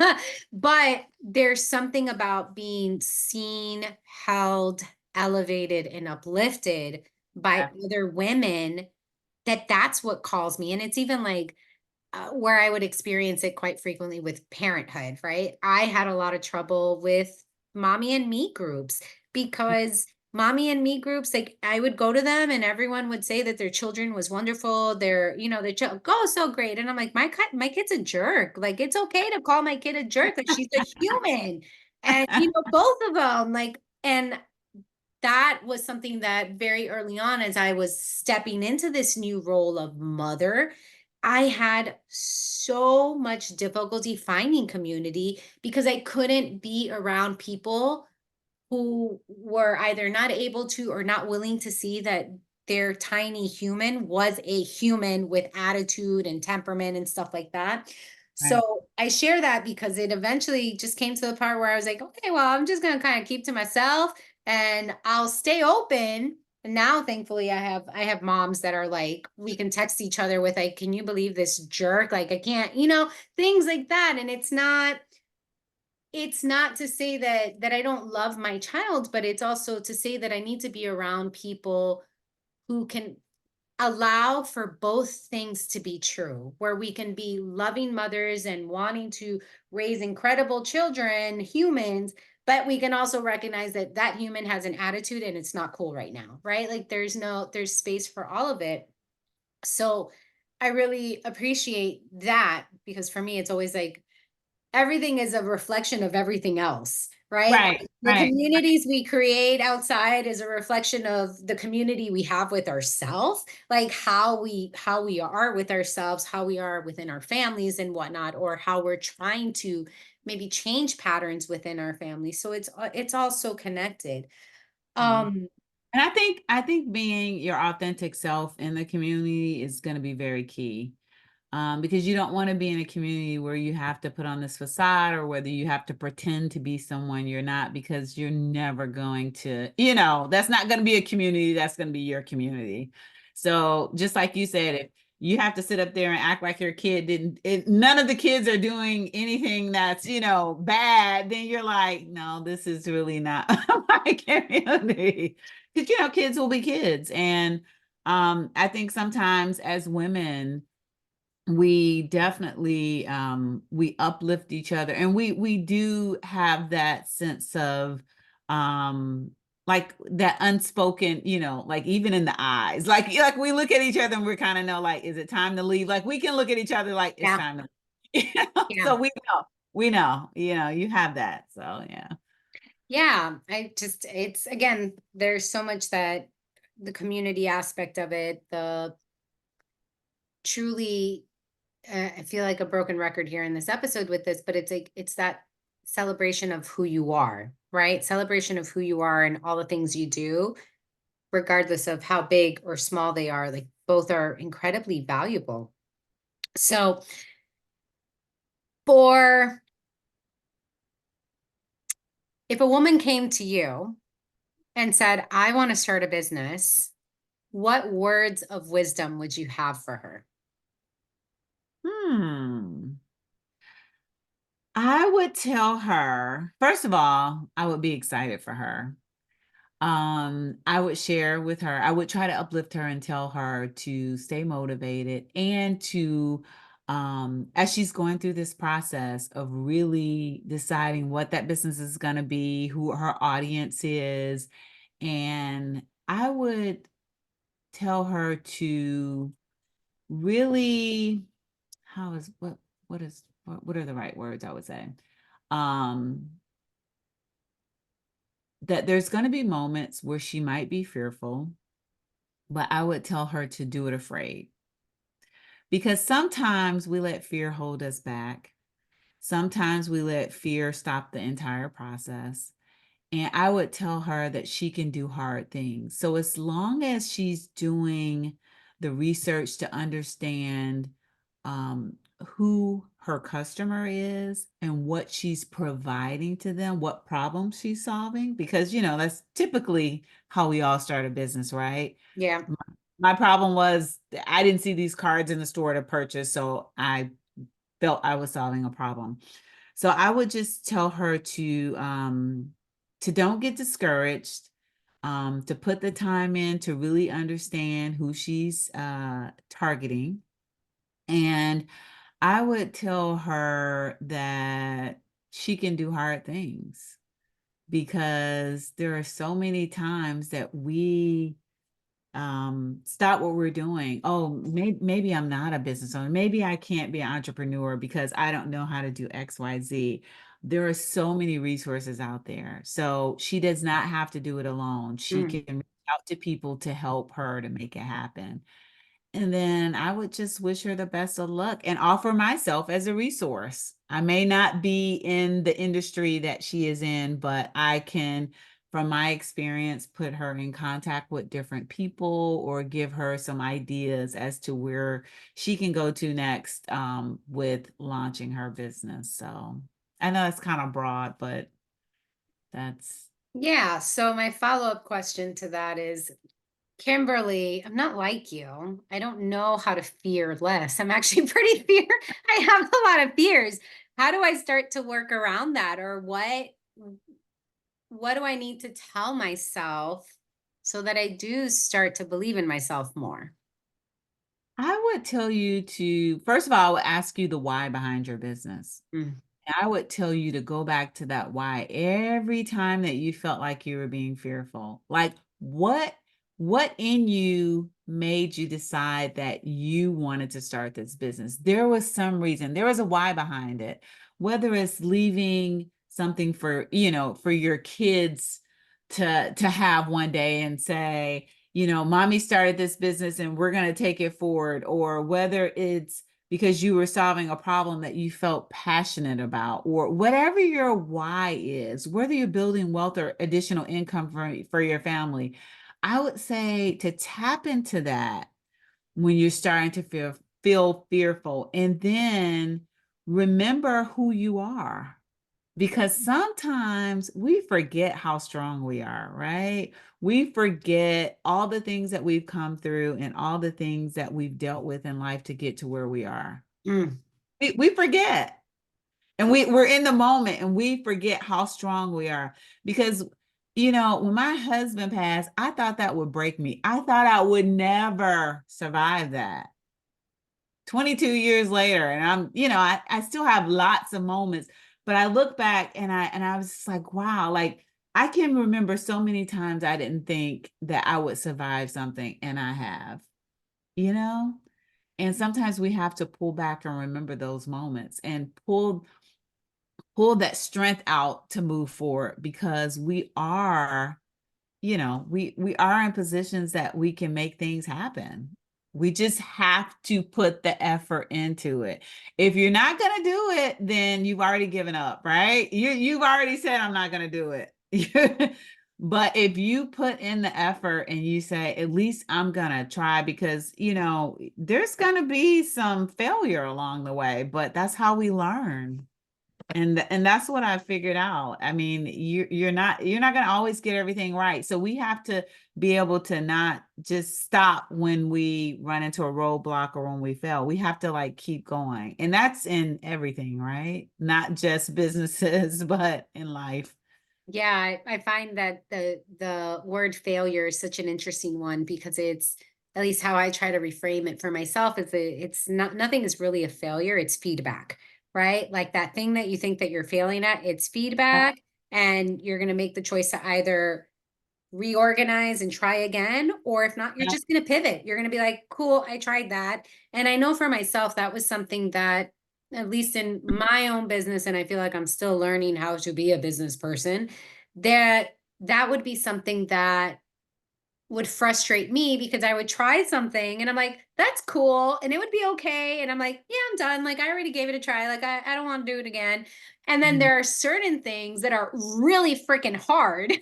But there's something about being seen, held, elevated, and uplifted by Yeah. other women, that's what calls me. And it's even like where I would experience it quite frequently with parenthood, right? I had a lot of trouble with mommy and me groups, because mommy and me groups, like I would go to them and everyone would say that their children was wonderful. Their child go so great. And I'm like, my kid's a jerk. Like it's okay to call my kid a jerk. Like she's a human. And both of them, like, and that was something that very early on, as I was stepping into this new role of mother, I had so much difficulty finding community because I couldn't be around people who were either not able to or not willing to see that their tiny human was a human with attitude and temperament and stuff like that. Right. So I share that because it eventually just came to the part where I was like, okay, well, I'm just going to kind of keep to myself and I'll stay open. And now thankfully I have moms that are like, we can text each other with like, can you believe this jerk? Like I can't, things like that. And it's not to say that I don't love my child, but it's also to say that I need to be around people who can allow for both things to be true, where we can be loving mothers and wanting to raise incredible children, humans, but we can also recognize that that human has an attitude and it's not cool right now, right? Like there's space for all of it. So I really appreciate that, because for me it's always like everything is a reflection of everything else, right? Right. The Right. communities we create outside is a reflection of the community we have with ourselves, like how we are with ourselves, how we are within our families and whatnot, or how we're trying to maybe change patterns within our family. So it's all so connected. Yeah. Um, And I think being your authentic self in the community is going to be very key. Because you don't want to be in a community where you have to put on this facade or whether you have to pretend to be someone you're not, because you're never going to, that's not going to be a community. That's going to be your community. So just like you said, if you have to sit up there and act like your kid none of the kids are doing anything that's, bad, then you're like, no, this is really not my community. Because, kids will be kids. And I think sometimes as women, we definitely we uplift each other, and we do have that sense of um like that unspoken, like even in the eyes, like we look at each other and we kind of know, like, is it time to leave? Like we can look at each other like it's yeah, time to leave. yeah, So we know you have that, so yeah. yeah. It's again, there's so much that the community aspect of it, the truly, I feel like a broken record here in this episode with this, but it's that celebration of who you are, right? Celebration of who you are and all the things you do, regardless of how big or small they are, like both are incredibly valuable. So for if a woman came to you and said, I want to start a business, what words of wisdom would you have for her? Hmm. I would tell her, first of all, I would be excited for her. I would share with her, I would try to uplift her and tell her to stay motivated, and to as she's going through this process of really deciding what that business is going to be, who her audience is. And I would tell her to really, how is what are the right words, I would say, um that there's going to be moments where she might be fearful, but I would tell her to do it afraid. Because sometimes we let fear hold us back. Sometimes we let fear stop the entire process. And I would tell her that she can do hard things. So as long as she's doing the research to understand who her customer is and what she's providing to them, what problems she's solving, because, that's typically how we all start a business, right? Yeah. My problem was I didn't see these cards in the store to purchase, so I felt I was solving a problem. So I would just tell her to don't get discouraged, to put the time in to really understand who she's targeting. And I would tell her that she can do hard things, because there are so many times that we stop what we're doing. Oh, maybe I'm not a business owner. Maybe I can't be an entrepreneur because I don't know how to do XYZ. There are so many resources out there. So she does not have to do it alone. She Mm. can reach out to people to help her to make it happen. And then I would just wish her the best of luck and offer myself as a resource. I may not be in the industry that she is in, but I can, from my experience, put her in contact with different people or give her some ideas as to where she can go to next, with launching her business. So I know it's kind of broad, but that's. Yeah. So my follow-up question to that is, Kimberly, I'm not like you. I don't know how to fear less. I'm actually pretty fear. I have a lot of fears. How do I start to work around that? Or what do I need to tell myself so that I do start to believe in myself more? I would tell you to, first of all, I would ask you the why behind your business. Mm, I would tell you to go back to that why every time that you felt like you were being fearful. Like what in you made you decide that you wanted to start this business? There was some reason. There was a why behind it. Whether it's leaving something for, for your kids to have one day and say, mommy started this business and we're going to take it forward, or whether it's because you were solving a problem that you felt passionate about, or whatever your why is, whether you're building wealth or additional income for your family. I would say to tap into that when you're starting to feel fearful, and then remember who you are, because sometimes we forget how strong we are, right? We forget all the things that we've come through and all the things that we've dealt with in life to get to where we are. Mm. We forget. And we're in the moment and we forget how strong we are. Because, when my husband passed, I thought that would break me. I thought I would never survive that. 22 years later, and I still have lots of moments, but I look back and I was just like, wow, like I can remember so many times I didn't think that I would survive something, and I have, you know? And sometimes we have to pull back and remember those moments and pull that strength out to move forward, because we are, we are in positions that we can make things happen. We just have to put the effort into it. If you're not going to do it, then you've already given up, right? You've already said, I'm not going to do it. But if you put in the effort and you say, at least I'm going to try, because, there's going to be some failure along the way, but that's how we learn. And that's what I figured out. I mean, you're not going to always get everything right. So we have to be able to not just stop when we run into a roadblock or when we fail. We have to like keep going. And that's in everything, right? Not just businesses, but in life. Yeah, I find that the word failure is such an interesting one, because it's, at least how I try to reframe it for myself, is that it's not, nothing is really a failure, it's feedback, right? Like that thing that you think that you're failing at, it's feedback, and you're going to make the choice to either reorganize and try again, or if not, you're Yeah. just going to pivot. You're going to be like, cool, I tried that. And I know for myself, that was something that, at least in my own business, and I feel like I'm still learning how to be a business person, that would be something that would frustrate me, because I would try something and I'm like, that's cool. And it would be okay. And I'm like, yeah, I'm done. Like, I already gave it a try. Like, I don't want to do it again. And then Mhm. there are certain things that are really freaking hard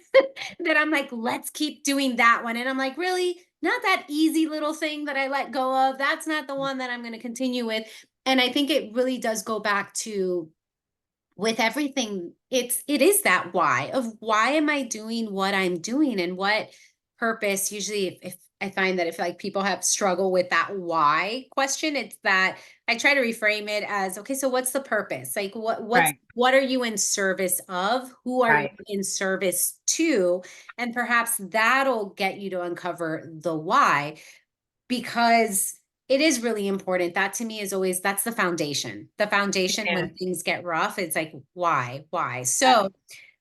that I'm like, let's keep doing that one. And I'm like, really? Not that easy little thing that I let go of. That's not the one that I'm going to continue with. And I think it really does go back to, with everything, it is that why of, why am I doing what I'm doing, and what purpose. Usually if I find that if like people have struggle with that why question, it's that I try to reframe it as, okay, so what's the purpose? Like Right. what are you in service of? Who are you Right. in service to? And perhaps that'll get you to uncover the why, because it is really important. That to me is always, that's the foundation. The foundation Yeah. when things get rough, it's like, why? So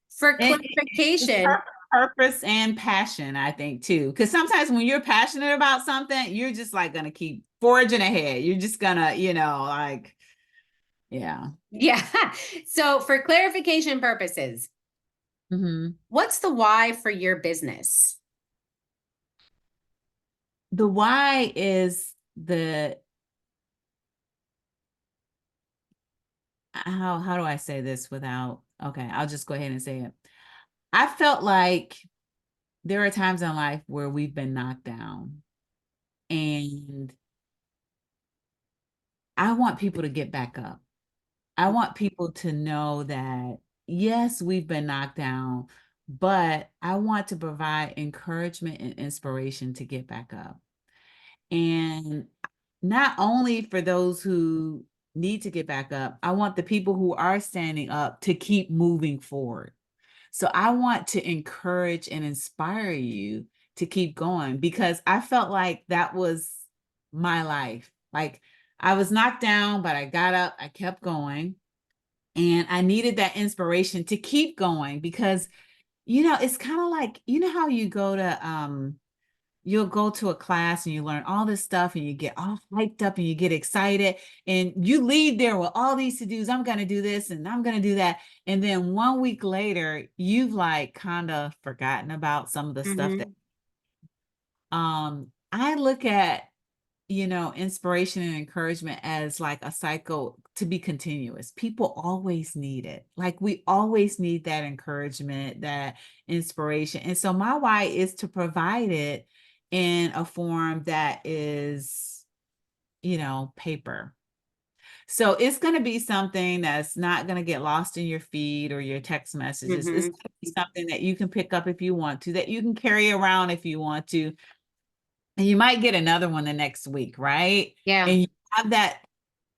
for It's clarification, purpose and passion, I think, too. Because sometimes when you're passionate about something, you're just like going to keep forging ahead. You're just going to, like, yeah. yeah. So for clarification purposes, Hmm. what's the why for your business? The why is how do I say this without, okay, I'll just go ahead and say it. I felt like there are times in life where we've been knocked down, and I want people to get back up. I want people to know that, yes, we've been knocked down, but I want to provide encouragement and inspiration to get back up. And not only for those who need to get back up, I want the people who are standing up to keep moving forward. So I want to encourage and inspire you to keep going, because I felt like that was my life. Like I was knocked down, but I got up, I kept going. And I needed that inspiration to keep going, because, it's kind of like, how you go to, you'll go to a class and you learn all this stuff and you get all hyped up and you get excited and you leave there with all these to-dos. I'm going to do this and I'm going to do that. And then 1 week later, you've like kind of forgotten about some of the stuff that, Mhm. I look at inspiration and encouragement as like a cycle to be continuous. People always need it. Like we always need that encouragement, that inspiration. And so my why is to provide it in a form that is, paper. So it's going to be something that's not going to get lost in your feed or your text messages. It's Mhm. going to be something that you can pick up if you want to, that you can carry around if you want to. And you might get another one the next week, right? Yeah. And you have that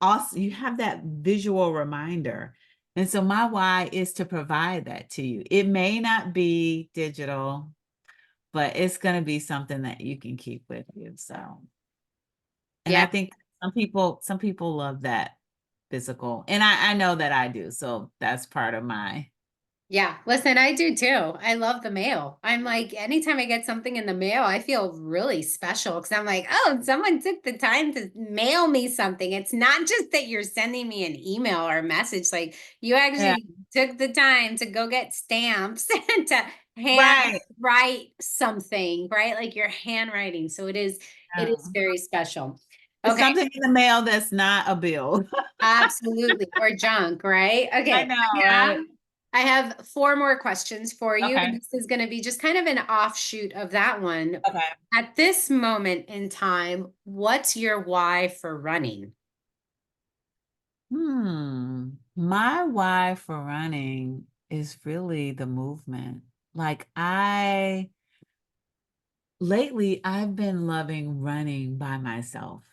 also, you have that visual reminder. And so my why is to provide that to you. It may not be digital, but it's going to be something that you can keep with you. So, and I Yeah. think some people love that physical. And I know that I do. So that's part of my Yeah, listen, I do too. I love the mail. I'm like, anytime I get something in the mail, I feel really special because I'm like, oh, someone took the time to mail me something. It's not just that you're sending me an email or a message, like you yeah, actually took the time to go get stamps and to hand right. write something, right? Like your handwriting. So it is Yeah. very special. It's Okay, something in the mail that's not a bill. absolutely. Or junk, right? I Okay. know, Yeah. right? I have four more questions for you, and Okay. this is going to be just kind of an offshoot of that one. Okay. At this moment in time, what's your why for running? My why for running is really the movement. Like lately I've been loving running by myself.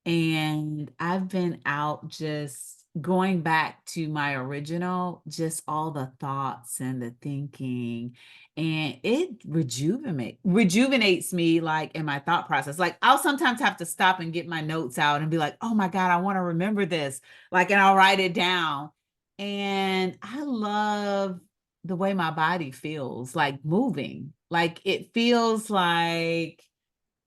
And I've been out just going back to my original, just all the thoughts and the thinking. And it rejuvenates me like in my thought process. Like I'll sometimes have to stop and get my notes out and be like, oh my God, I want to remember this. Like, and I'll write it down. And I love the way my body feels like moving. Like it feels like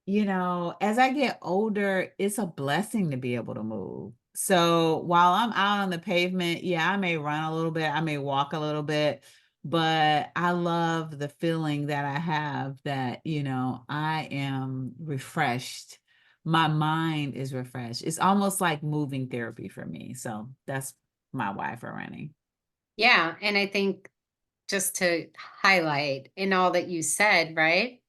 as I get older, it's a blessing to be able to move. So while I'm out on the pavement, yeah, I may run a little bit, I may walk a little bit, but I love the feeling that I have that, I am refreshed. My mind is refreshed. It's almost like moving therapy for me. So that's my why for running. Yeah, and I think just to highlight in all that you said, right?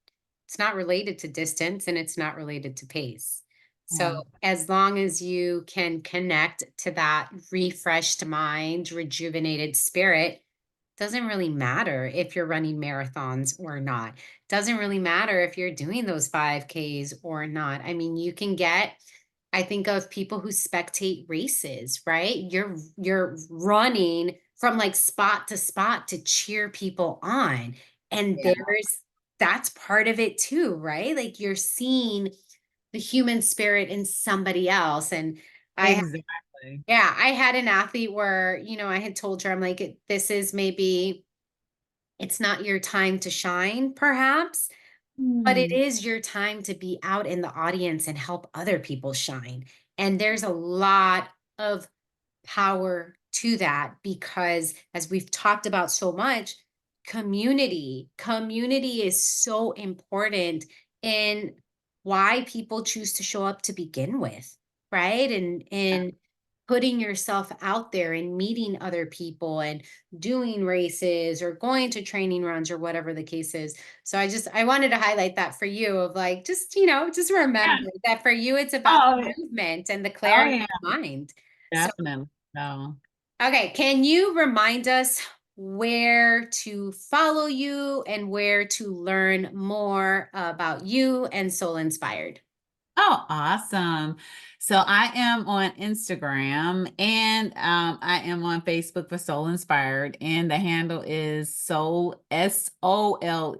It's not related to distance and it's not related to pace. So, Yeah. as long as you can connect to that refreshed mind, rejuvenated spirit, doesn't really matter if you're running marathons or not. Doesn't really matter if you're doing those 5Ks or not. I mean, you can get I think of people who spectate races, right? You're running from like spot to spot to cheer people on. And Yeah. that's part of it too, right? Like you're seeing the human spirit in somebody else. And I Exactly. yeah, I had an athlete where, I had told her, I'm like, this is maybe it's not your time to shine, perhaps, but it Hmm. is your time to be out in the audience and help other people shine. And there's a lot of power to that because, as we've talked about so much, community is so important in why people choose to show up to begin with, right? And putting yourself out there and meeting other people and doing races or going to training runs or whatever the case is. So I wanted to highlight that for you of like just Yeah. remember that for you it's about Oh, the movement and the oh clarity yeah, of mind. So definitely. So. okay, can you remind us where to follow you and where to learn more about you and Soul Inspired? Oh, awesome. So I am on Instagram and I am on Facebook for Soul Inspired, and the handle is Soul SOLE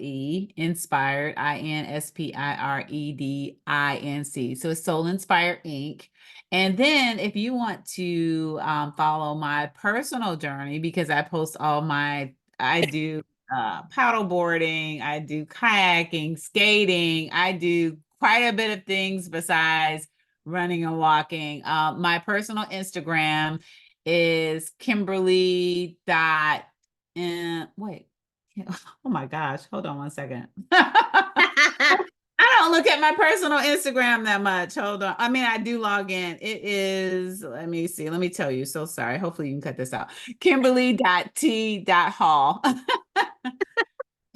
Inspired INSPIREDINC. So it's Soul Inspired Inc. And then if you want to follow my personal journey, because I do paddle boarding, I do kayaking, skating, I do quite a bit of things besides running and walking. My personal Instagram is Kimberly dot and wait. Oh my gosh, hold on one second. I don't look at my personal Instagram that much. Hold on. I mean, I do log in. It is, let me see. Let me tell you. So sorry. Hopefully you can cut this out. Kimberly.t.hall.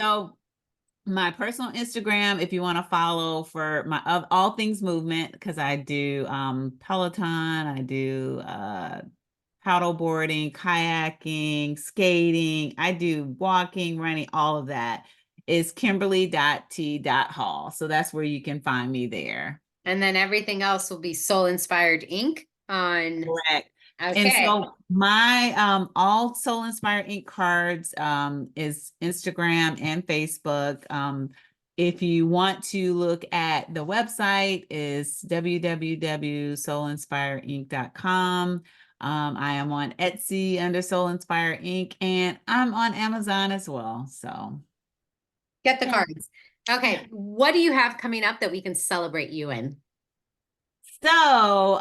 So my personal Instagram, if you want to follow for my of all things movement, because I do Peloton, I do paddle boarding, kayaking, skating, I do walking, running, all of that is Kimberly.t.hall. So that's where you can find me there. And then everything else will be Soul Inspired Inc. on. Correct. And Okay. so my all Soul Inspired Ink cards is Instagram and Facebook. If you want to look at the website is www.soulinspiredinc.com. I am on Etsy under Soul Inspired Ink, and I'm on Amazon as well. So Get the yeah. cards. Okay. What do you have coming up that we can celebrate you in? So,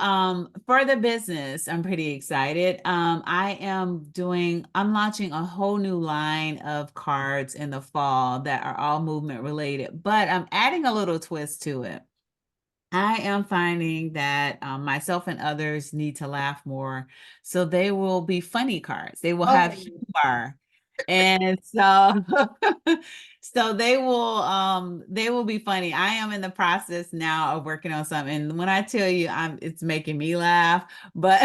for the business, I'm pretty excited. I'm launching a whole new line of cards in the fall that are all movement related, but I'm adding a little twist to it. I am finding that myself and others need to laugh more. So they will be funny cards. They will have Okay. humor. And so so they will be funny. I am in the process now of working on something. And when I tell you it's making me laugh, but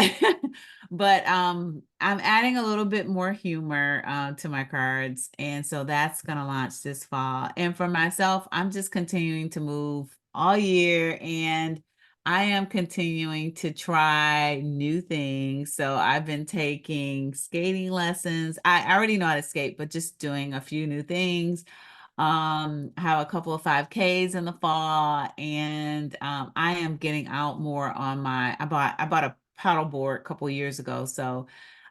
I'm adding a little bit more humor to my cards. And so that's gonna launch this fall. And for myself, I'm just continuing to move all year, and I am continuing to try new things. So I've been taking skating lessons. I already know how to skate, but just doing a few new things. Have a couple of 5Ks in the fall, and I am getting out more on I bought a paddle board a couple years ago. So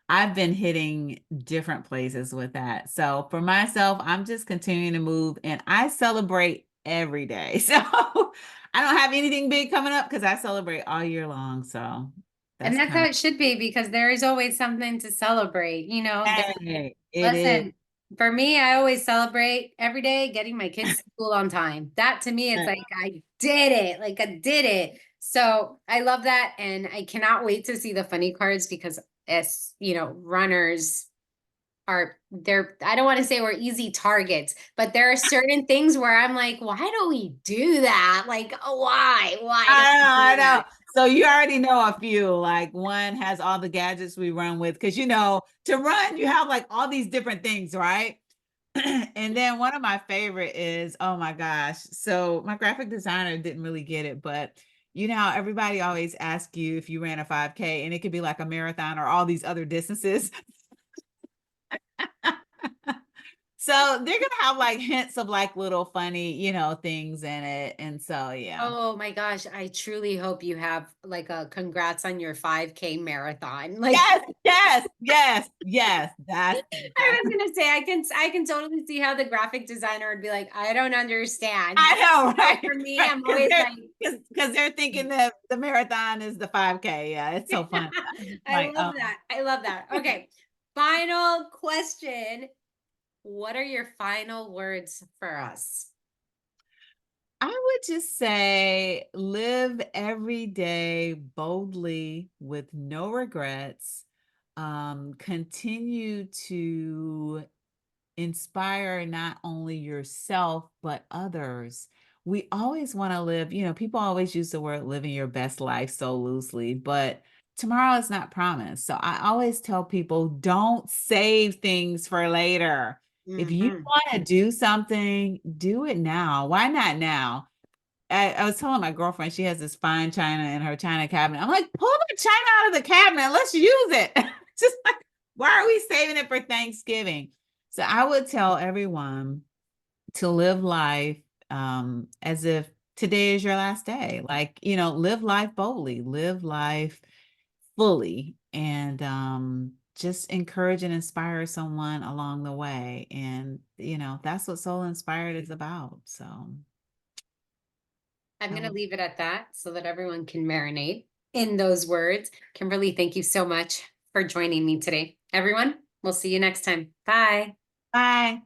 I've been hitting different places with that. So for myself, I'm just continuing to move, and I celebrate every day. So I don't have anything big coming up because I celebrate all year long. So And that's that's how kind of it should be, because there is always something to celebrate, you know. hey, it is. Listen, for me, I always celebrate every day getting my kids to school on time. That to me, it's like I did it. Like I did it. So I love that. And I cannot wait to see the funny cards, because as you know, runners I don't want to say we're easy targets, but there are certain things where I'm like, why do we do that? Like, oh, why do we I do know. that? So you already know a few. Like one has all the gadgets we run with, because to run, you have like all these different things, right? And then one of my favorite is, oh my gosh. So my graphic designer didn't really get it, but how everybody always asks you if you ran a 5K, and it could be like a marathon or all these other distances. So they're gonna have like hints of like little funny, things in it. And so yeah. Oh my gosh, I truly hope you have like a congrats on your 5K marathon. Like Yes, yes, yes, yes. I was gonna say, I can totally see how the graphic designer would be like, I don't understand. I know, So right? for me, Right. I'm always like, Because they're thinking that the marathon is the 5K. Yeah, it's so fun. I Like, love that. I love that. Okay. Final question. What are your final words for us? I would just say live every day boldly with no regrets. Continue to inspire not only yourself, but others. We always want to live, people always use the word living your best life so loosely, but tomorrow is not promised. So I always tell people don't save things for later. If you Mhm. want to do something, do it now. Why not now? I was telling my girlfriend she has this fine china in her china cabinet. I'm like, pull the china out of the cabinet. Let's use it. Just like, why are we saving it for Thanksgiving? So I would tell everyone to live life as if today is your last day. Like, live life boldly, live life fully, and just encourage and inspire someone along the way. And, that's what Soul Inspired is about. So I'm I going to would, leave it at that so that everyone can marinate in those words. Kimberly, thank you so much for joining me today. Everyone, we'll see you next time. Bye. bye.